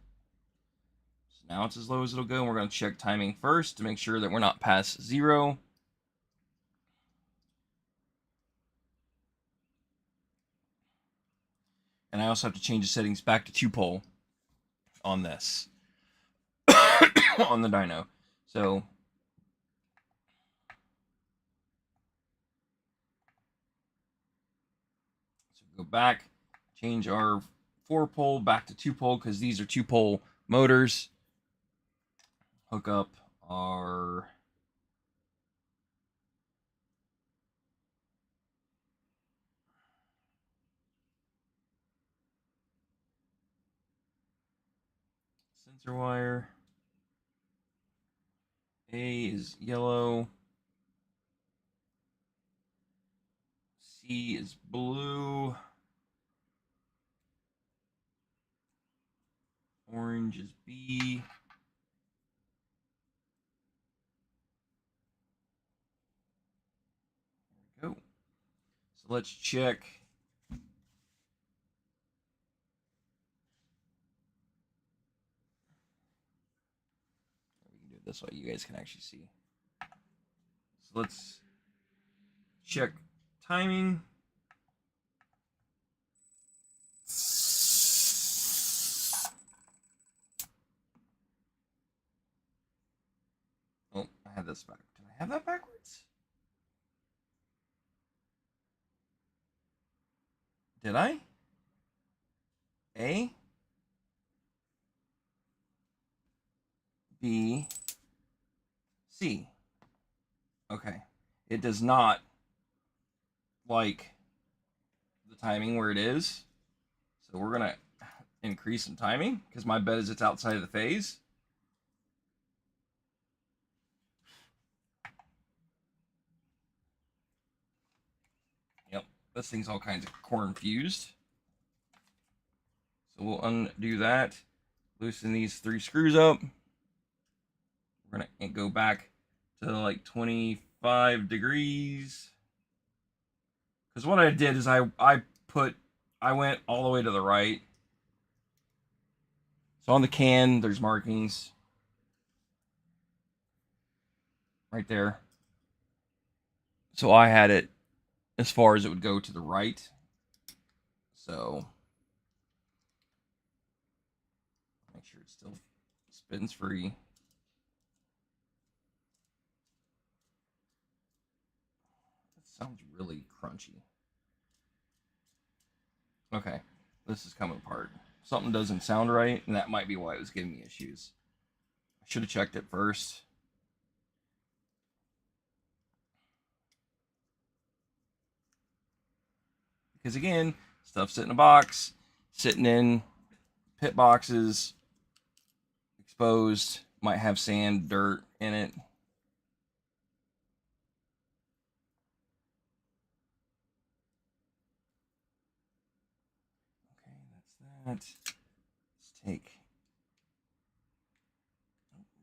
So now it's as low as it'll go. And we're going to check timing first to make sure that we're not past 0. And I also have to change the settings back to 2-pole on this. On the dyno. So go back, change our 4-pole back to 2-pole because these are 2-pole motors. Hook up our sensor wire. A is yellow. C is blue. Orange is B. There we go. So let's check. We can do it this way. You guys can actually see. So let's check timing. Oh, I have this back. Did I have that backwards? Did I? A, B, C. Okay. It does not like the timing where it is. So we're going to increase some timing because my bet is it's outside of the phase. Yep. This thing's all kinds of corn fused. So we'll undo that. Loosen these 3 screws up. We're going to go back to like 25 degrees. Because what I did is I went all the way to the right. So on the can, there's markings. Right there. So I had it as far as it would go to the right. So make sure it still spins free. Let's sounds really crunchy. Okay, this is coming apart. Something doesn't sound right, and that might be why it was giving me issues. I should have checked it first. Because again, stuff sitting in a box, sitting in pit boxes, exposed, might have sand, dirt in it. Okay, that's that. Let's take.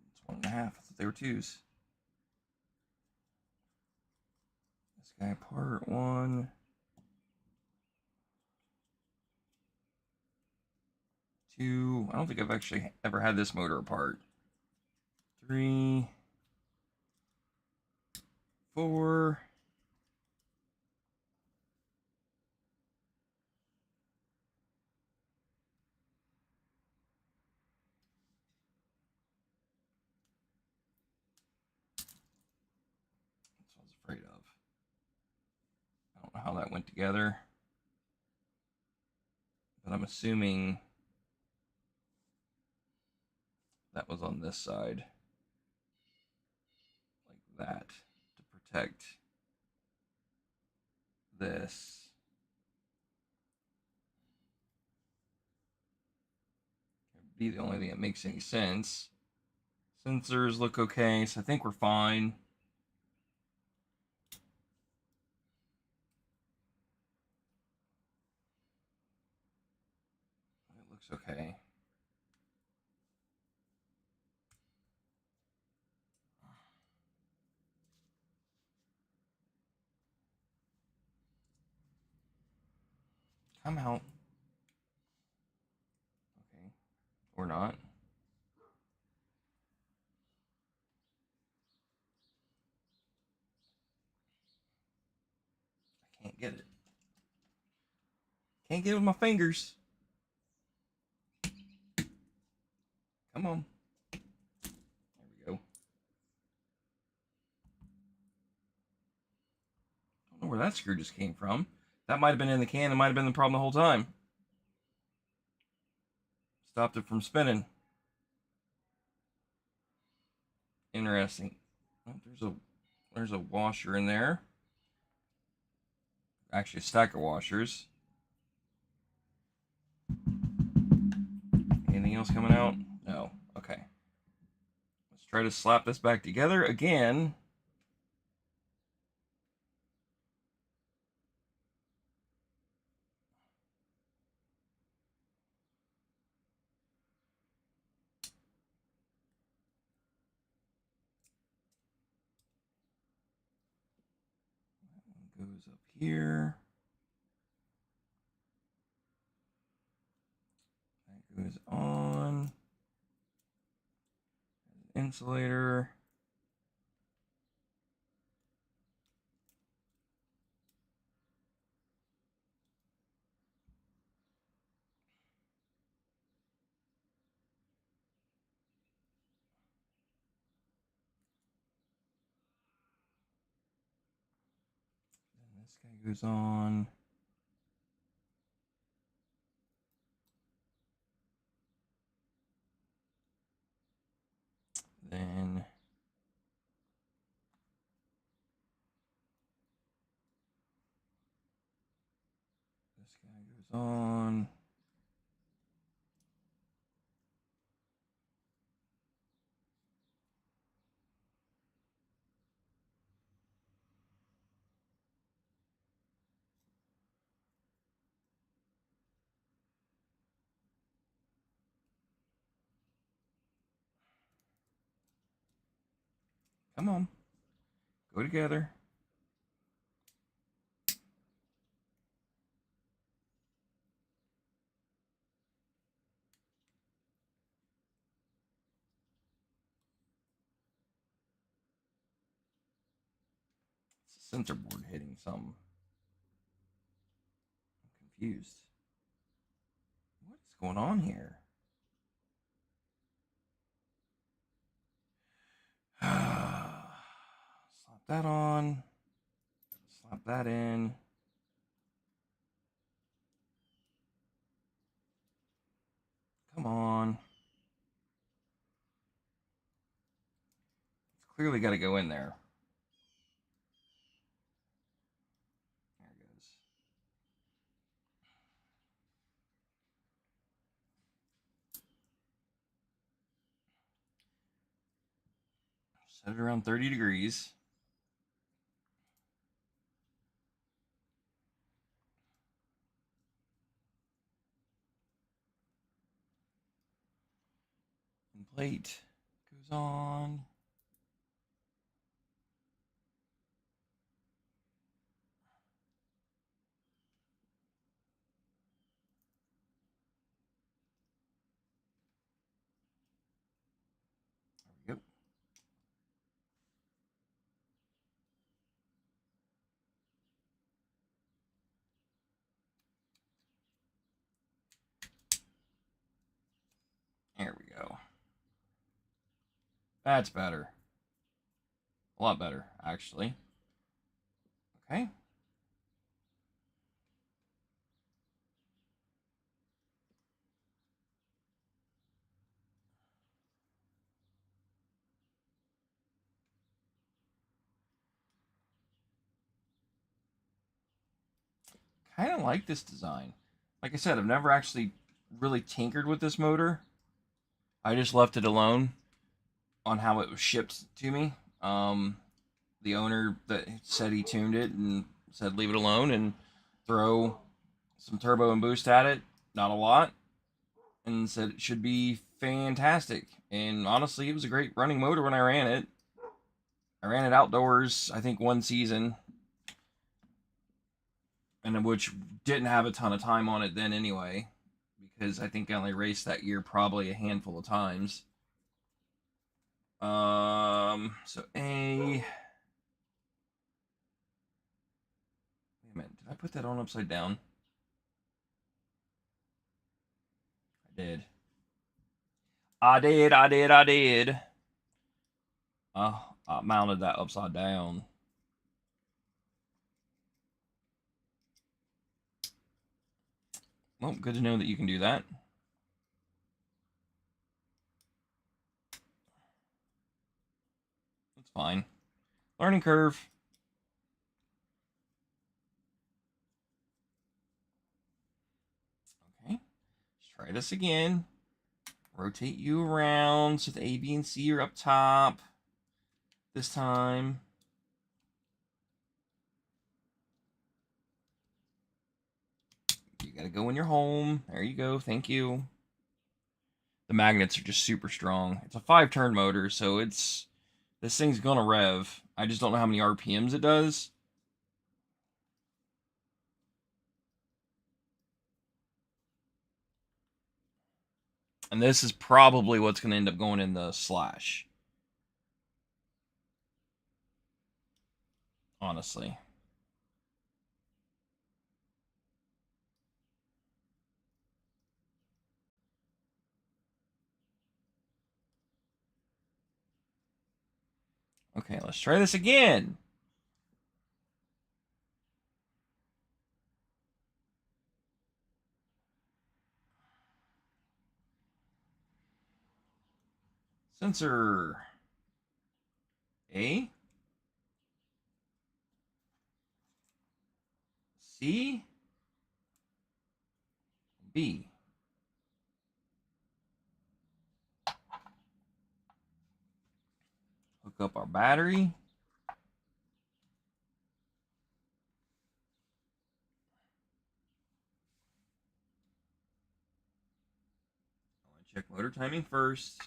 It's 1.5. I thought they were 2s. This guy apart. 1, 2. I don't think I've actually ever had this motor apart. 3, 4. That's what I was afraid of. I don't know how that went together, but I'm assuming that was on this side, like that, to protect this. It'd be the only thing that makes any sense. Sensors look okay, so I think we're fine. It looks okay. Come out. Okay. Or not. I can't get it. Can't get it with my fingers. Come on. There we go. Don't know where that screw just came from. That might have been in the can. It might have been the problem the whole time. Stopped it from spinning. Interesting. Oh, there's a washer in there. Actually, a stack of washers. Anything else coming out? No. Okay. Let's try to slap this back together again. That one goes up here. That goes on. Insulator. And this guy goes on. Then this guy goes on. Come on. Go together. It's a sensor board hitting something. I'm confused. What is going on here? Slap that on. Pop that in. Come on. It's clearly got to go in there. There it goes. Set it around 30 degrees. And plate goes on. There we go. There we go. That's better. A lot better, actually. Okay. Kind of like this design. Like I said, I've never actually really tinkered with this motor. I just left it alone on how it was shipped to me. The owner that said he tuned it and said leave it alone and throw some turbo and boost at it, not a lot, and said it should be fantastic. And honestly, it was a great running motor when I ran it. I ran it outdoors, I think, one season, and which didn't have a ton of time on it then anyway, because I think I only raced that year probably a handful of times. So wait a minute, did I put that on upside down? I did. I did. I mounted that upside down. Well, good to know that you can do that. That's fine. Learning curve. Okay. Let's try this again. Rotate you around so the A, B, and C are up top. This time. You gotta go when you're home. There you go. Thank you. The magnets are just super strong. It's a 5-turn motor, so this thing's gonna rev. I just don't know how many RPMs it does. And this is probably what's gonna end up going in the slash. Honestly. Okay, let's try this again. Sensor A, C, B. Hook up our battery. I want to check motor timing first.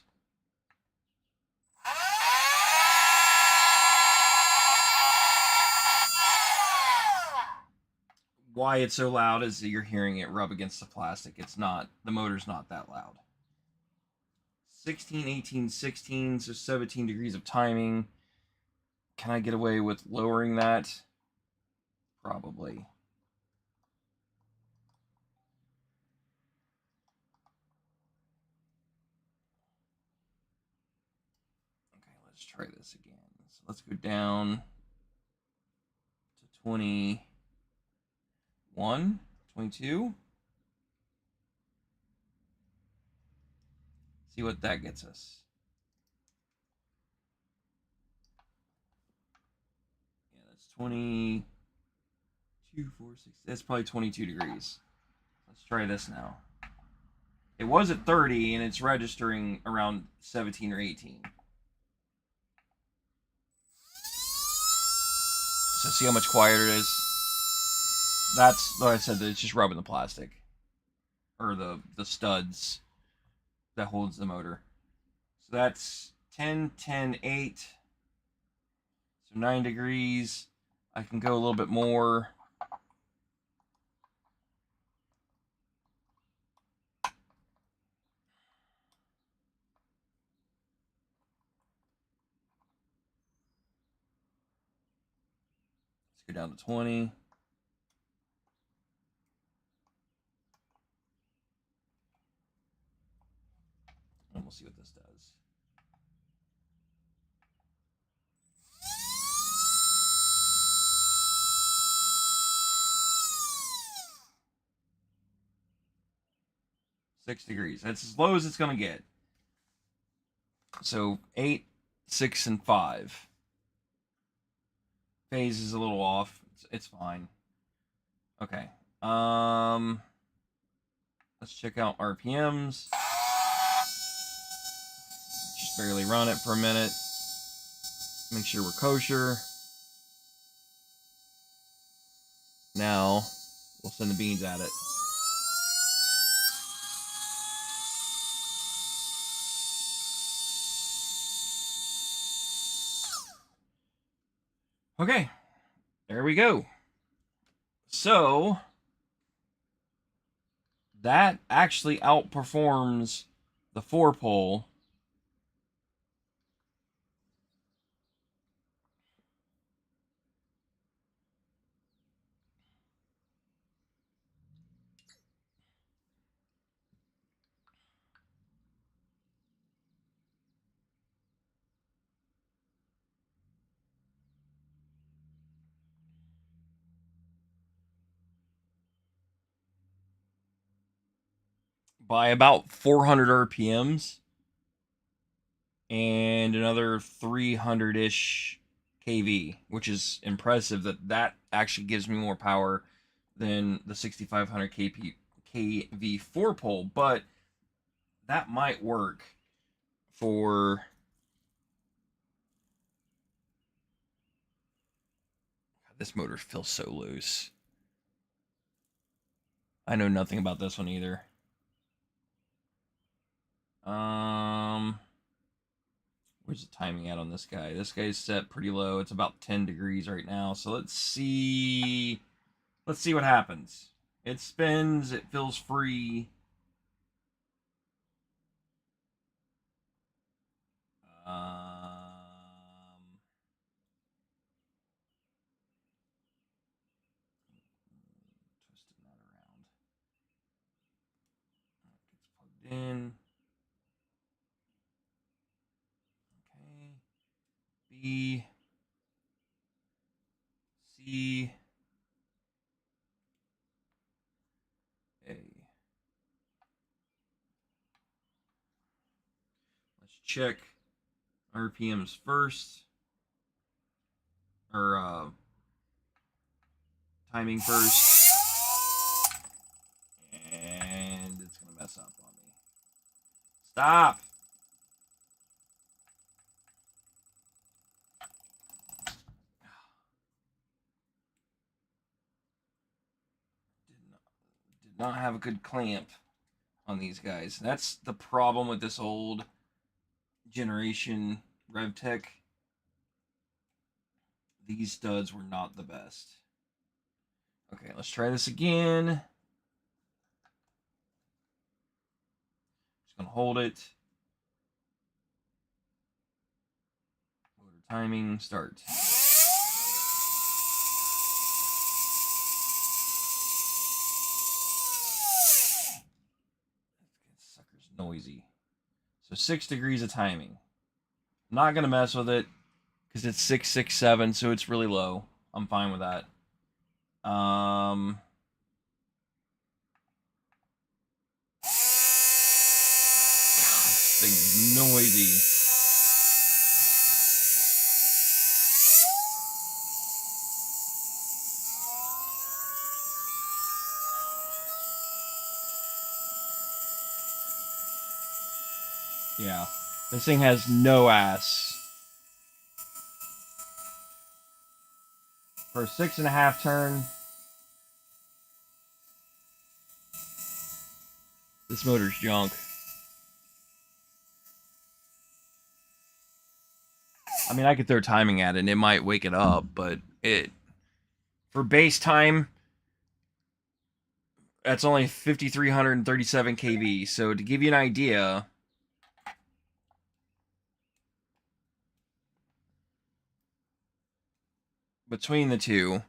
Why it's so loud is that you're hearing it rub against the plastic. It's not, the motor's not that loud. 16, 18, 16, so 17 degrees of timing. Can I get away with lowering that? Probably. Okay, let's try this again. So let's go down to 21, 22. See what that gets us. Yeah, that's 22, 4, 6. That's probably 22 degrees. Let's try this now. It was at 30, and it's registering around 17 or 18. So see how much quieter it is? That's, like I said, it's just rubbing the plastic. Or the studs that holds the motor. So that's 10, 10, 8. So 9 degrees. I can go a little bit more. Let's go down to 20. And we'll see what this does. Six degrees. That's as low as it's going to get. So 8, 6, and 5. Phase is a little off. It's fine. Okay. Let's check out RPMs. Just barely run it for a minute. Make sure we're kosher. Now, we'll send the beans at it. Okay, there we go. So, that actually outperforms the 4-pole. By about 400 RPMs and another 300-ish kV, which is impressive that actually gives me more power than the 6500 kV 4-pole, but that might work for this motor feels so loose. I know nothing about this one either. Where's the timing at on this guy? This guy's set pretty low. It's about 10 degrees right now. So let's see what happens. It spins, it feels free. Twisting that around. Gets plugged in. Okay. B. C. A. Let's check RPMs first. Or timing first. And it's going to mess up on me. Stop! Did not have a good clamp on these guys. That's the problem with this old generation RevTech. These studs were not the best. Okay, let's try this again. Just gonna hold it. Motor timing, start. This sucker's noisy. So 6 degrees of timing. I'm not gonna mess with it because it's 667, so it's really low. I'm fine with that. This thing is noisy. Yeah, this thing has no ass. For a 6.5 turn, this motor's junk. I mean, I could throw timing at it and it might wake it up, but for base time, that's only 5,337 kV. So to give you an idea, between the two,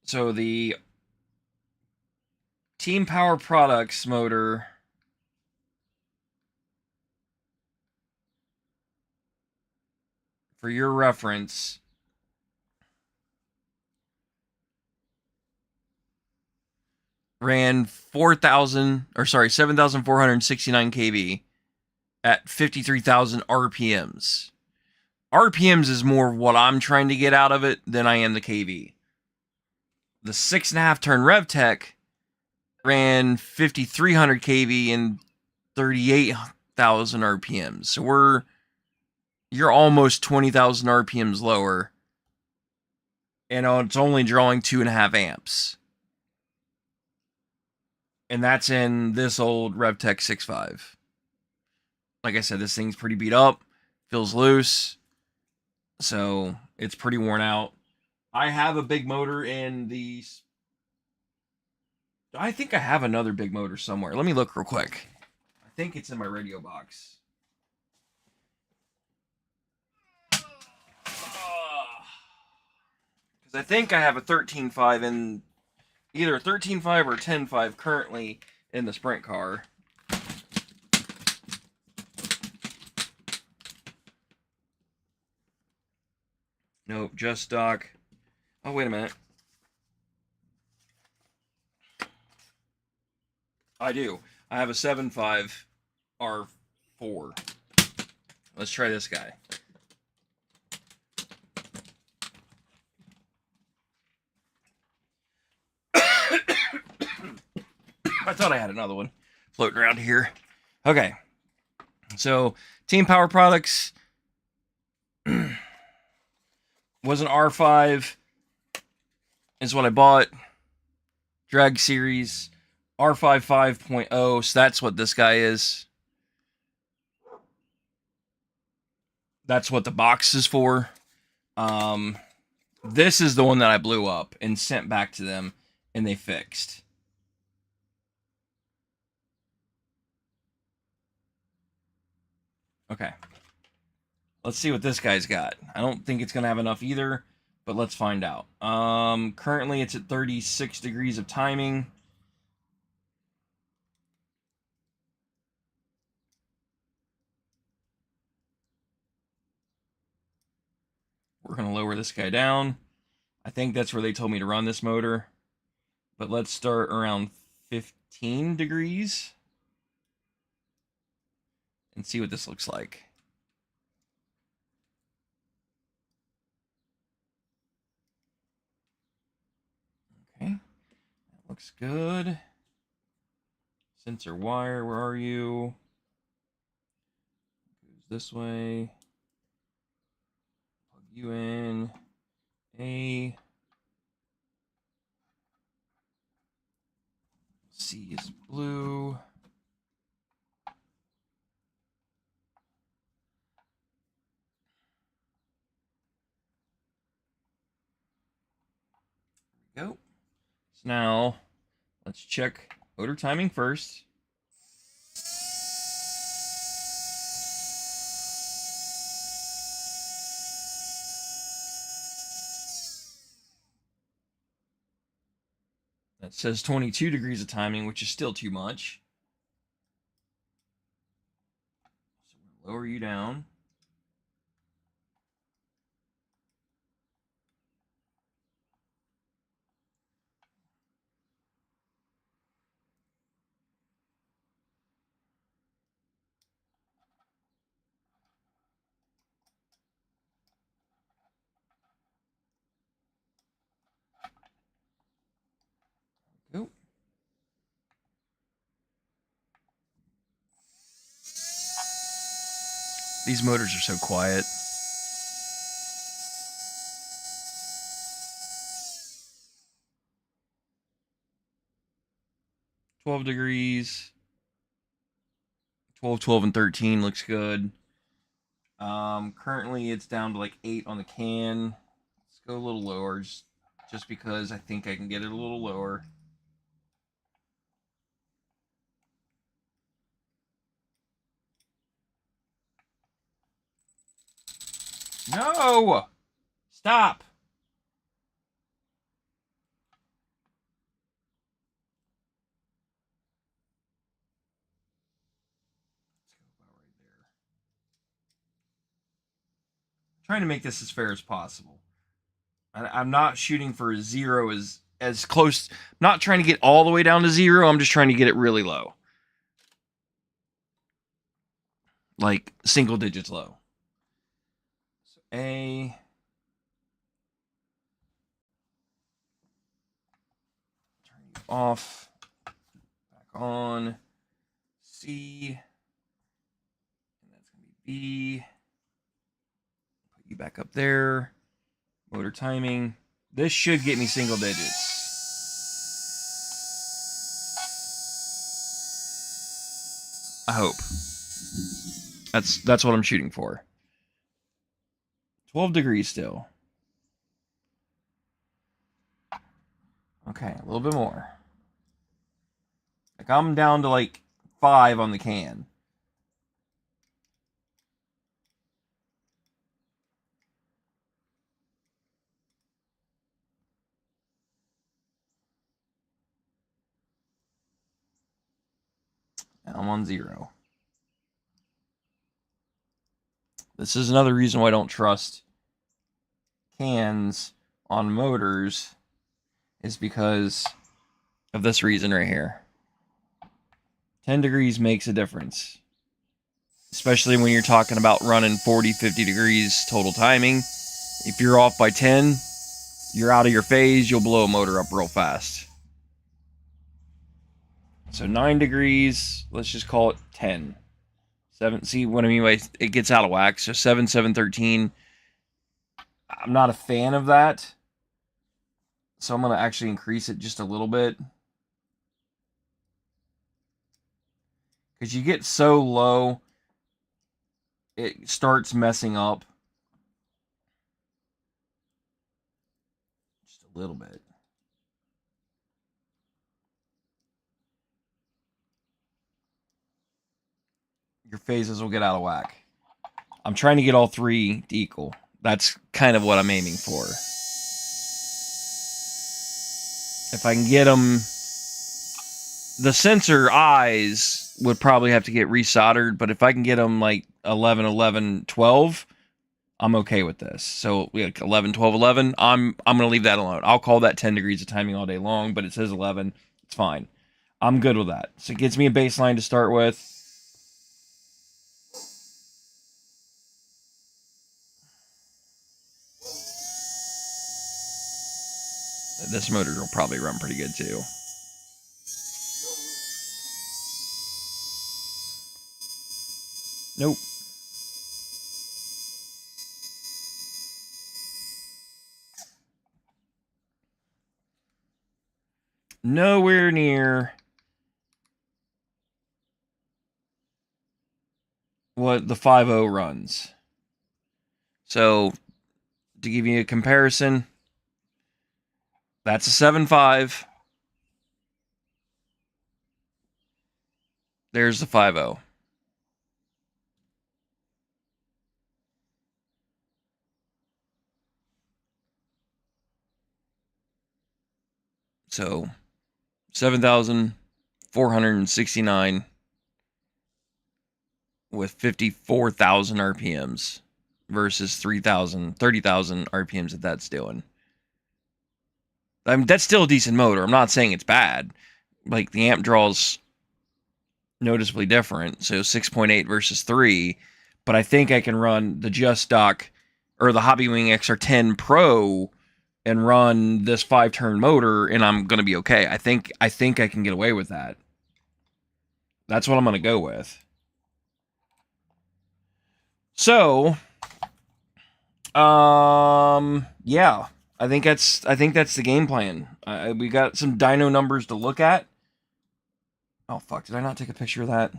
so the Team Power Products motor for your reference ran 7,469 kV at 53,000 RPMs. RPMs is more what I'm trying to get out of it than I am the kV. The 6.5 turn RevTech ran 5,300 kV and 38,000 RPMs. So you're almost 20,000 RPMs lower, and it's only drawing 2.5 amps. And that's in this old RevTech 6.5. Like I said, this thing's pretty beat up, feels loose, so it's pretty worn out. I have a big motor in the... I think I have another big motor somewhere. Let me look real quick. I think it's in my radio box. Because I think I have a 13.5 in... either a 13.5 or 10.5 currently in the sprint car. Nope, just stock. Oh, wait a minute. I do. I have a 7.5 R4. Let's try this guy. I thought I had another one floating around here. Okay. So, Team Power Products was an R5. Is what I bought. Drag Series R5 5.0. So that's what this guy is. That's what the box is for. This is the one that I blew up and sent back to them, and they fixed. Okay. Let's see what this guy's got. I don't think it's going to have enough either, but let's find out. Currently, it's at 36 degrees of timing. We're going to lower this guy down. I think that's where they told me to run this motor. But let's start around 15 degrees and see what this looks like. Okay, that looks good. Sensor wire, where are you? Goes this way. Plug you in. A. C is blue. There we go. So now, let's check motor timing first. That says 22 degrees of timing, which is still too much. So we'll lower you down. These motors are so quiet. $12. 12, 12, and 13 looks good. Currently it's down to like 8 on the can. Let's go a little lower, just because I think I can get it a little lower. No! Stop! Trying to make this as fair as possible. I'm not shooting for a zero as close. Not trying to get all the way down to zero. I'm just trying to get it really low, like single digits low. So A. Turn you off. Back on. C. And that's gonna be B. Put you back up there. Motor timing. This should get me single digits. I hope. That's what I'm shooting for. 12 degrees still. Okay, a little bit more. Like I'm down to like 5 on the can. And I'm on 0. This is another reason why I don't trust cans on motors, is because of this reason right here. 10 degrees makes a difference. Especially when you're talking about running 40, 50 degrees total timing. If you're off by 10, you're out of your phase, you'll blow a motor up real fast. So 9 degrees, let's just call it 10. 7, see what I mean by it gets out of whack. So 7, 7, 13. I'm not a fan of that. So I'm going to actually increase it just a little bit. Because you get so low, it starts messing up. Just a little bit. Your phases will get out of whack. I'm trying to get all 3 to equal. That's kind of what I'm aiming for. If I can get them... The sensor eyes would probably have to get resoldered, but if I can get them like 11, 11, 12, I'm okay with this. So we have 11, 12, 11. I'm going to leave that alone. I'll call that 10 degrees of timing all day long, but it says 11. It's fine. I'm good with that. So it gets me a baseline to start with. This motor will probably run pretty good too. Nope. Nowhere near what the 5.0 runs. So, to give you a comparison, that's a 7.5. There's the 5.0. So, 7,469 with 54,000 RPMs versus 30,000 RPMs that that's doing. I mean, that's still a decent motor. I'm not saying it's bad. Like, the amp draw's noticeably different. So 6.8 versus 3. But I think I can run the Just Stock or the Hobbywing XR10 Pro and run this 5-turn motor, and I'm going to be okay. I think I can get away with that. That's what I'm going to go with. So, yeah, I think that's the game plan. We got some dino numbers to look at. Oh fuck! Did I not take a picture of that?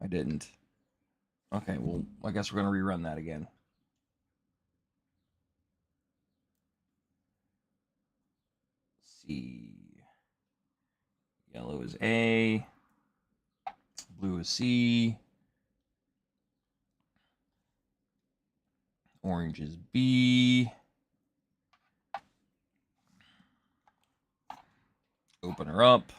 I didn't. Okay, well, I guess we're gonna rerun that again. Let's see. Yellow is A. Blue is C. Orange is B. Open her up.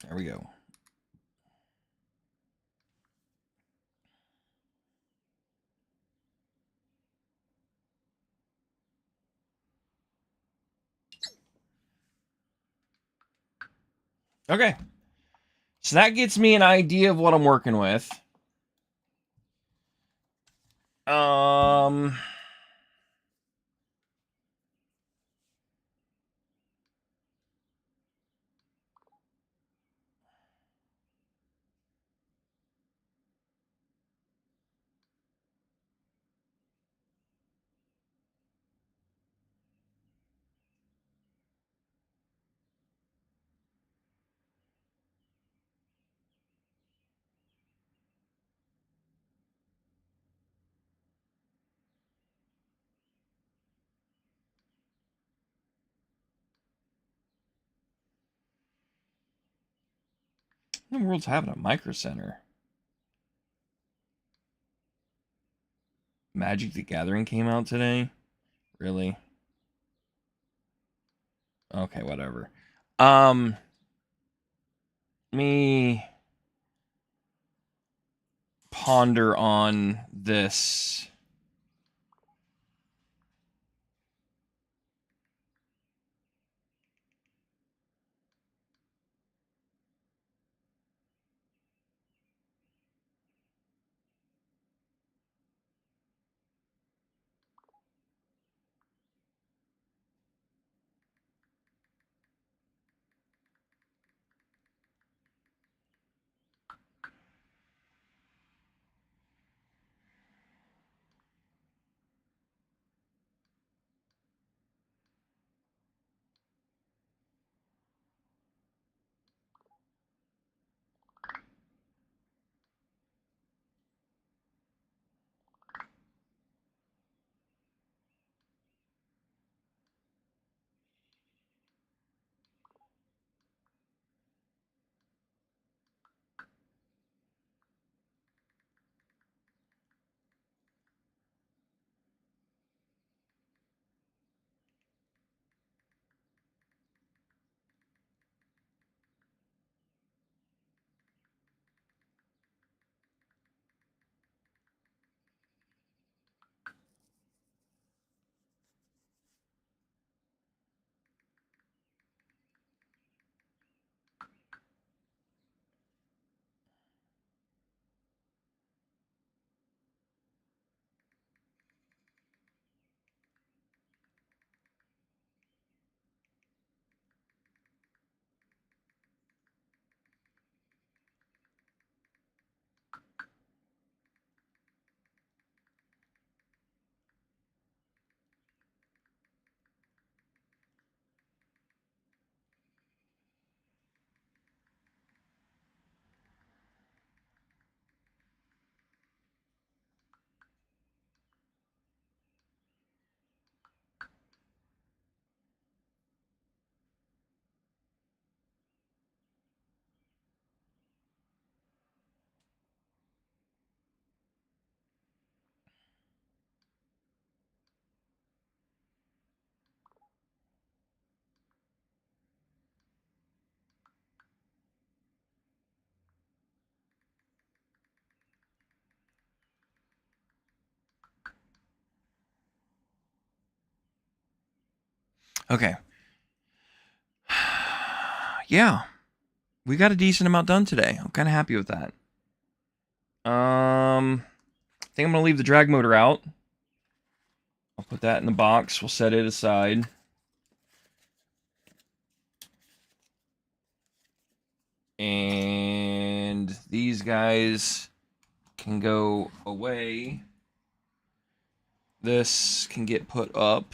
There we go. Okay. So that gets me an idea of what I'm working with. Um, the world's having a micro center. Magic the Gathering came out today. Really? Okay, whatever. Me ponder on this. Okay. Yeah. We got a decent amount done today. I'm kind of happy with that. I think I'm going to leave the drag motor out. I'll put that in the box. We'll set it aside. And these guys can go away. This can get put up.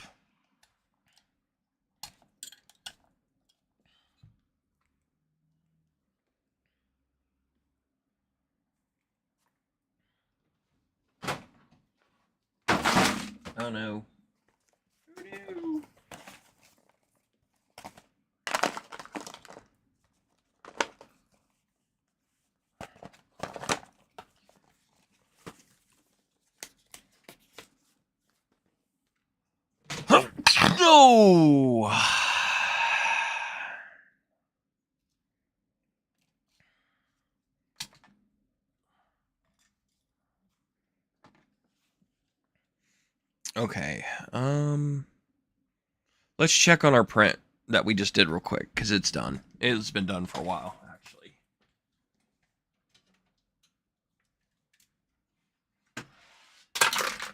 Oh no. No. Okay. Let's check on our print that we just did real quick because it's done. It's been done for a while, actually.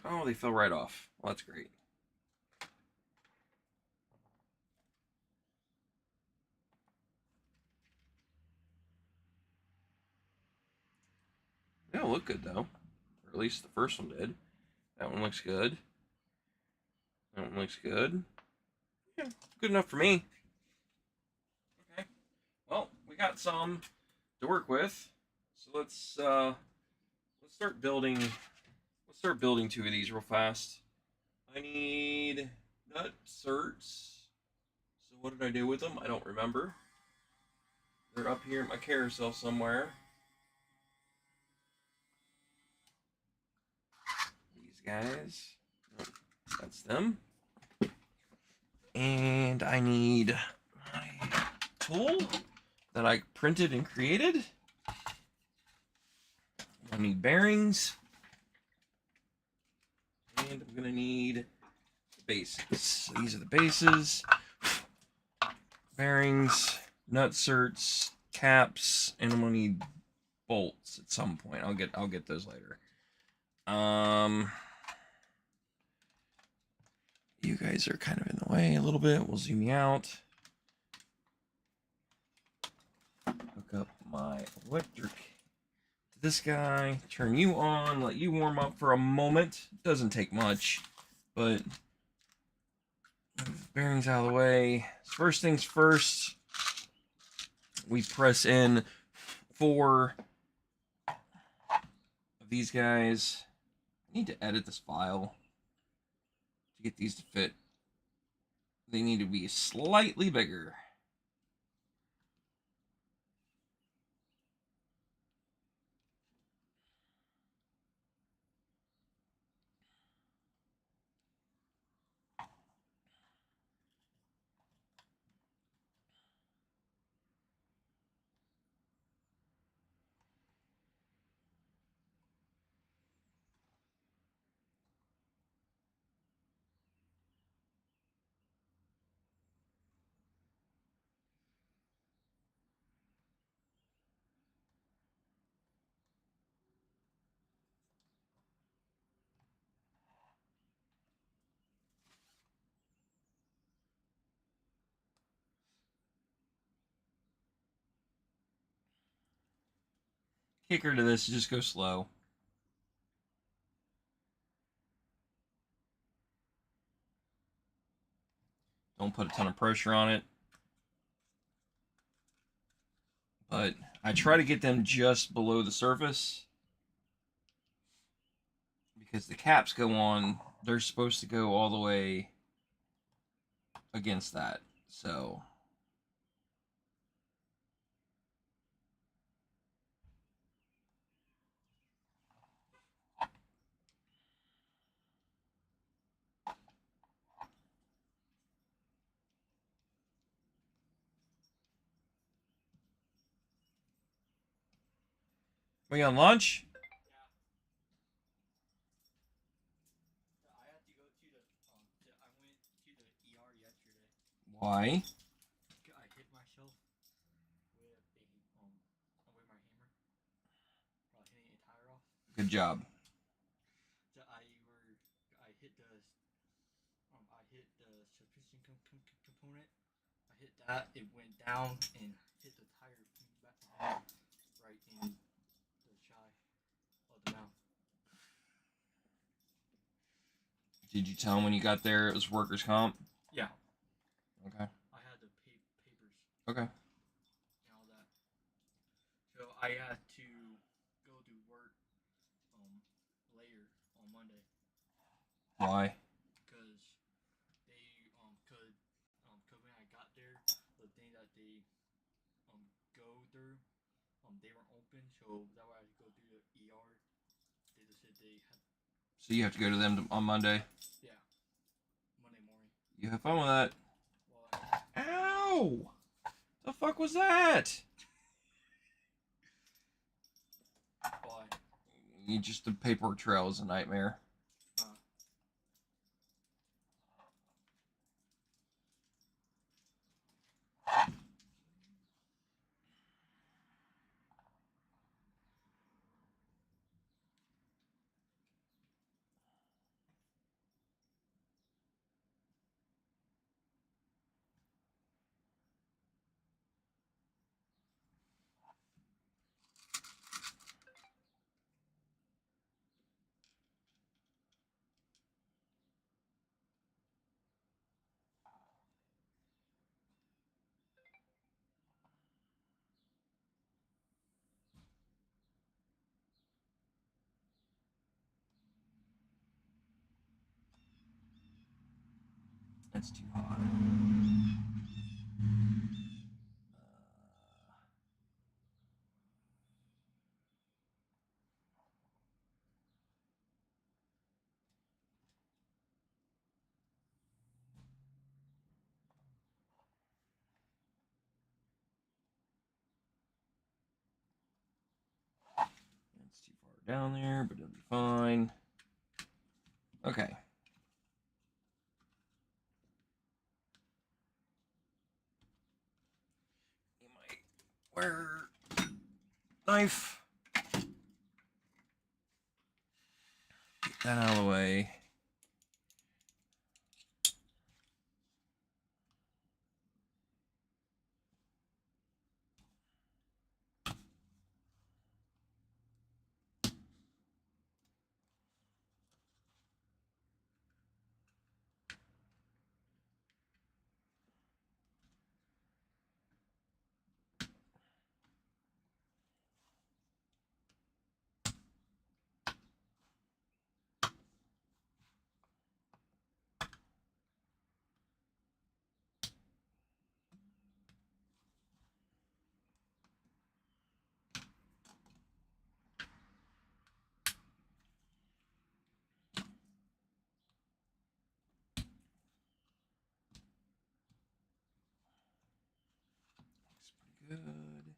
Oh, they fell right off. Well, that's great. They don't look good though. Or at least the first one did. That one looks good. That one looks good. Yeah, good enough for me. Okay. Well, we got some to work with. So let's start building. Let's start building two of these real fast. I need nut certs. So what did I do with them? I don't remember. They're up here in my carousel somewhere. These guys. Nope, that's them. And I need my tool that I printed and created. I need bearings. And I'm going to need the bases. These are the bases. Bearings, nut certs, caps, and I'm going to need bolts at some point. I'll get those later. You guys are kind of in the way a little bit. We'll zoom you out. Hook up my electric to this guy. Turn you on. Let you warm up for a moment. Doesn't take much, but move the bearings out of the way. First things first. We press in 4 of these guys. I need to edit this file to get these to fit. They need to be slightly bigger. Kicker to this is just go slow. Don't put a ton of pressure on it. But I try to get them just below the surface because the caps go on. They're supposed to go all the way against that. So we on lunch? I had to go to the I went to the ER yesterday. Why? I hit myself with with my hammer while hitting a tire off. Good job. So I hit the suspension component. I hit that. It went down and hit the tire back again, right in the shy of the mouth. Did you tell him when you got there it was workers' comp? Yeah. Okay. I had the papers. Okay. And all that. So I had to go to work later on Monday. Why? Because they cause when I got there, the thing that they go through they weren't open, so that way I had to go through the ER. They just said they had. So you have to go to them on Monday? Yeah. Monday morning. You have fun with that. Why? Ow! The fuck was that? Why? The paperwork trail is a nightmare. That's too hot. That's too far down there, but it'll be fine. Okay. You might wear knife. Get that out of the way. Looks pretty good.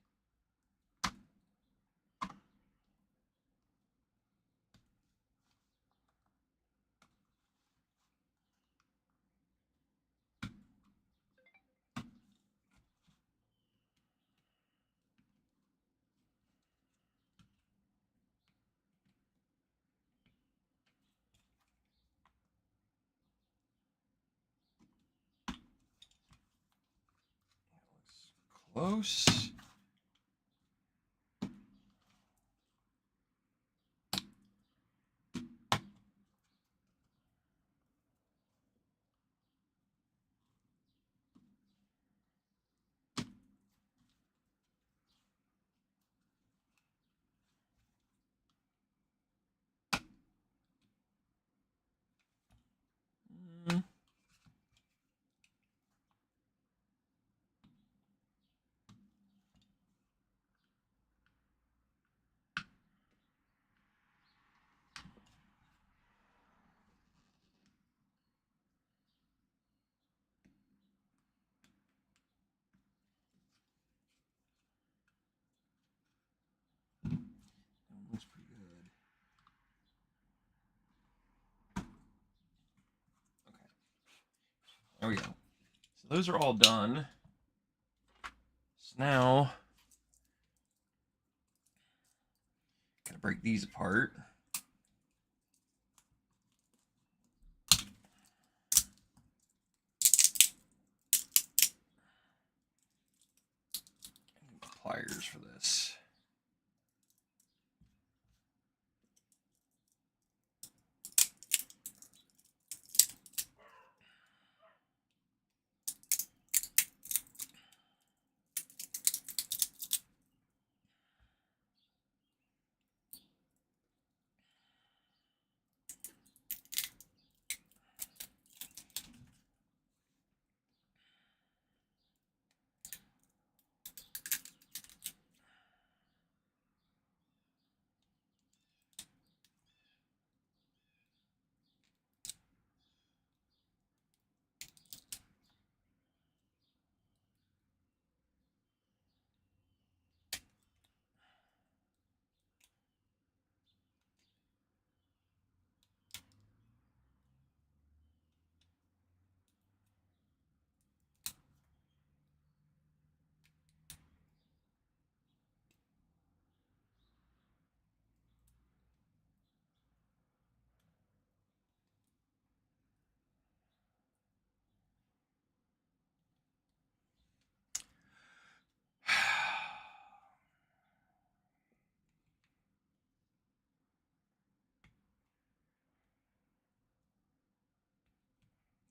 Close. Looks pretty good. Okay. There we go. So So those are all done. So now, gotta break these apart. Pliers for this.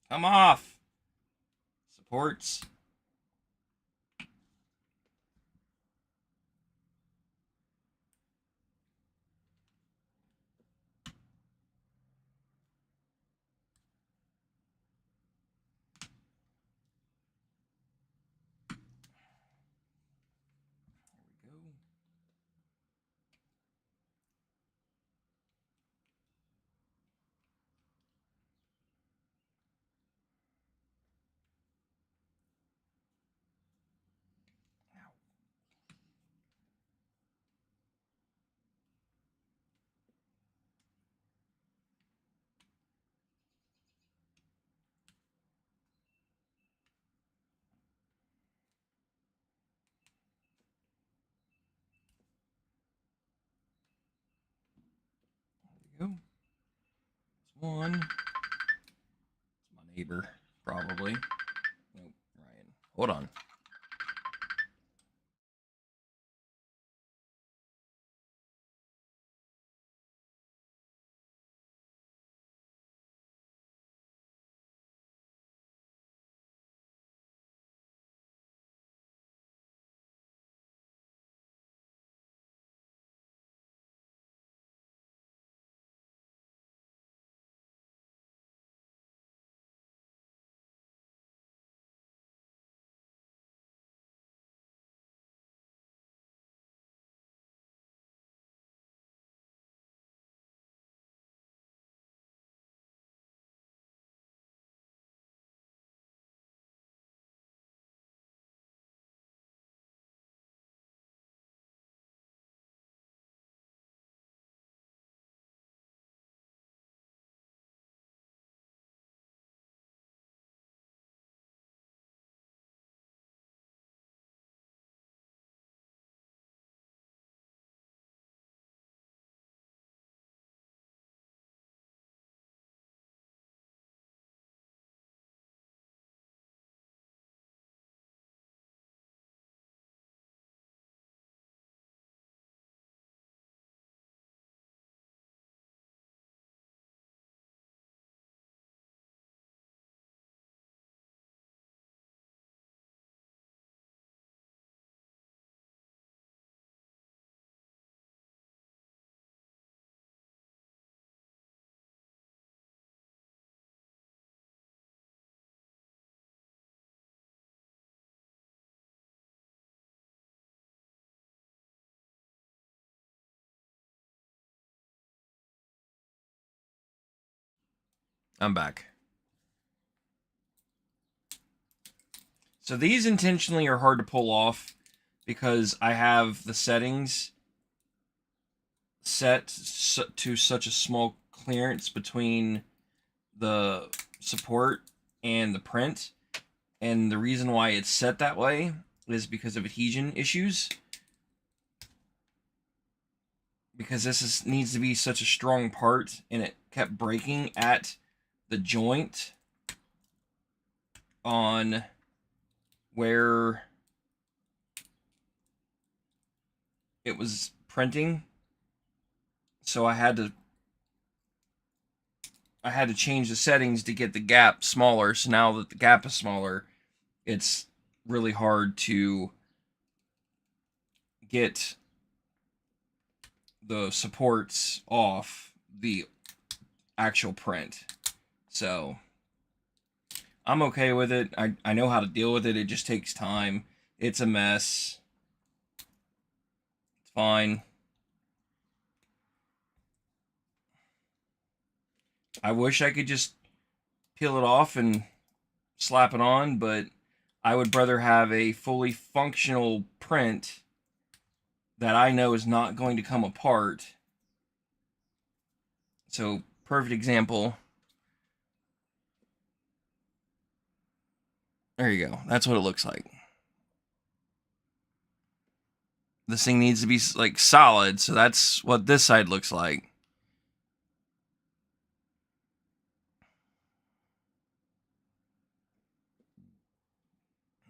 Come off! Supports. There we go. There we go. There's one. It's my neighbor, probably. Nope, Ryan. Hold on. I'm back. So these intentionally are hard to pull off because I have the settings set to such a small clearance between the support and the print And the reason why it's set that way is because of adhesion issues. Because needs to be such a strong part, and it kept breaking at the joint on where it was printing. So I had to change the settings to get the gap smaller. So now that the gap is smaller, it's really hard to get the supports off the actual print. So I'm okay with it. I know how to deal with it. It just takes time. It's a mess. It's fine. I wish I could just peel it off and slap it on, but I would rather have a fully functional print that I know is not going to come apart. So, perfect example. There you go. That's what it looks like. This thing needs to be like solid, so that's what this side looks like.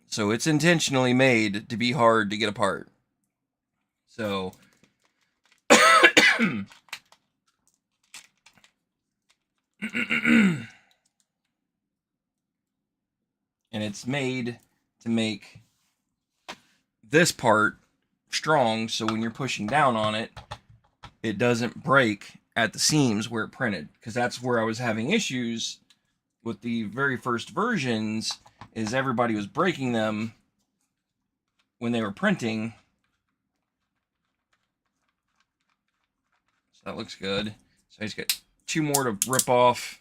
So it's intentionally made to be hard to get apart. So and it's made to make this part strong, so when you're pushing down on it, it doesn't break at the seams where it printed. Because that's where I was having issues with the very first versions, is everybody was breaking them when they were printing. So that looks good. So I just got 2 more to rip off.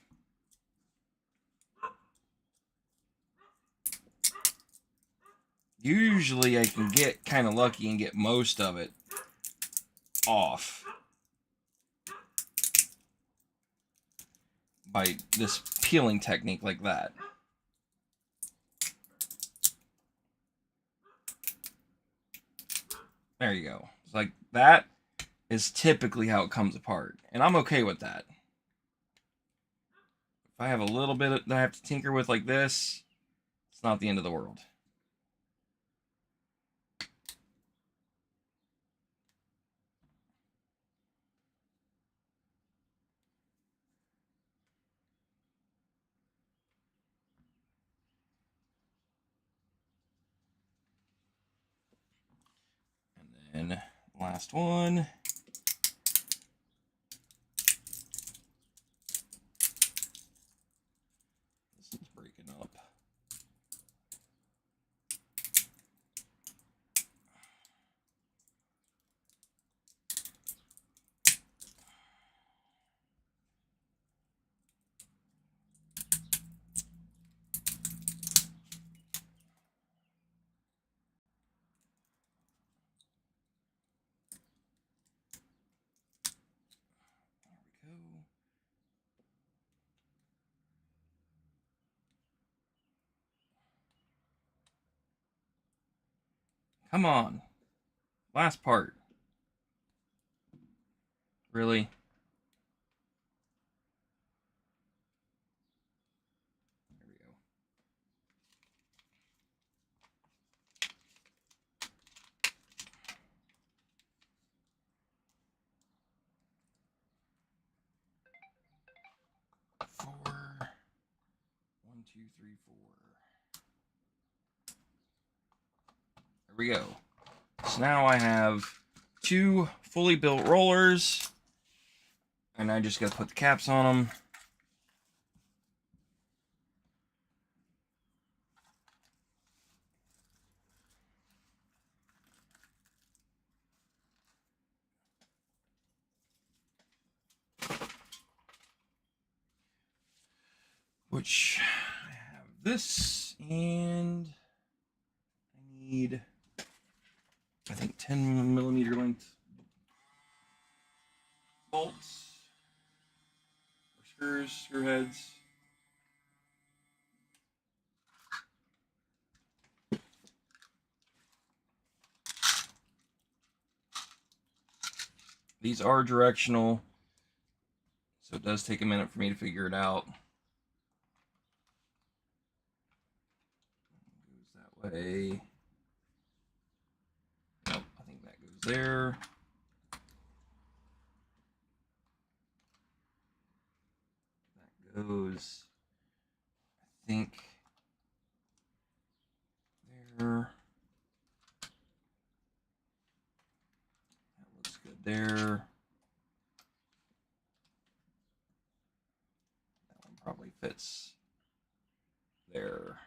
Usually I can get kind of lucky and get most of it off by this peeling technique like that. There you go. It's like that is typically how it comes apart, and I'm okay with that. If I have a little bit that I have to tinker with like this, it's not the end of the world. And then last one. This is breaking up. There we go. Come on. Last part. Really? There we go. Four. 1, 2, 3, 4. There we go. So now I have 2 fully built rollers, and I just got to put the caps on them. Which I have this, and I need, I think, 10mm length bolts or screws, screw heads. These are directional, so it does take a minute for me to figure it out. Goes that way. Nope, I think that goes there. That goes, I think, there. That looks good there. That one probably fits there.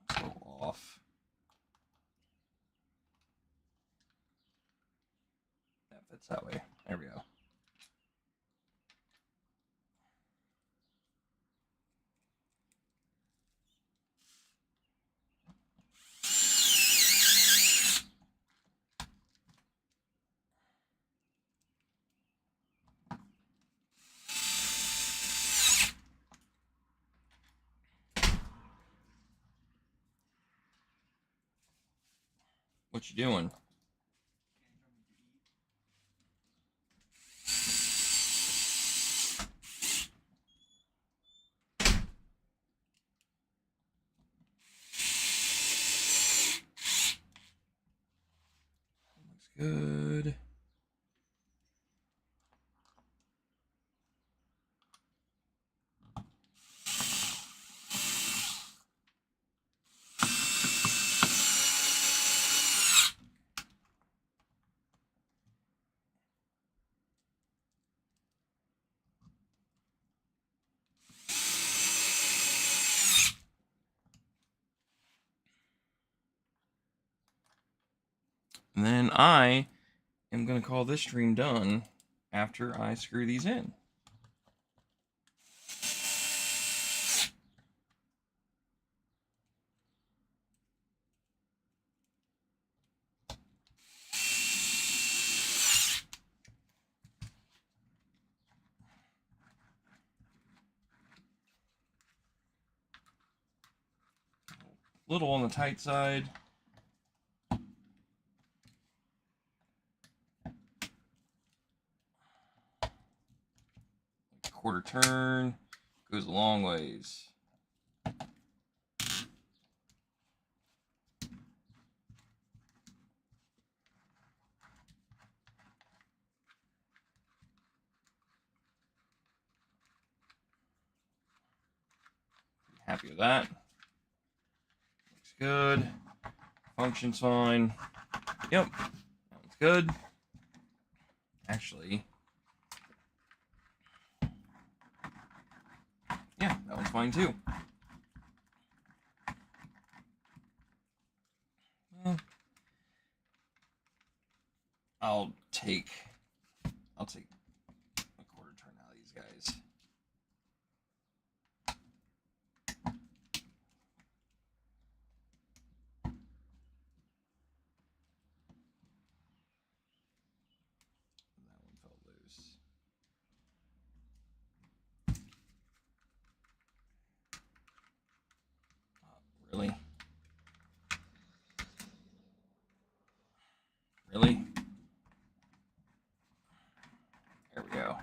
Let's go off. That fits that way. There we go. What you doing? Looks good. And then I am going to call this stream done after I screw these in. A little on the tight side. Quarter turn goes a long ways. Happy with that. Looks good. Functions fine. Yep, that one's good. Actually, yeah, that one's fine too. I'll take a quarter turn out of these guys. That one fell loose. Really? Really? There we go.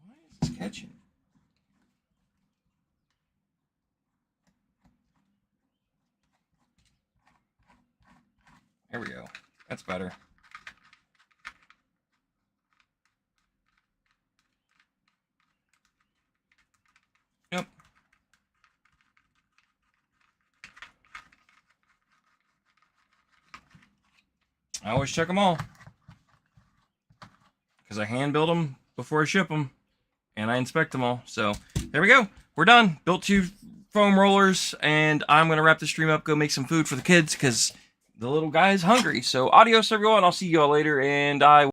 Why is this catching? There we go. That's better. Yep. I always check them all, because I hand build them before I ship them, and I inspect them all. So there we go. We're done. Built 2 foam rollers, and I'm going to wrap the stream up, go make some food for the kids, because the little guy is hungry. So adios, everyone. I'll see you all later, and I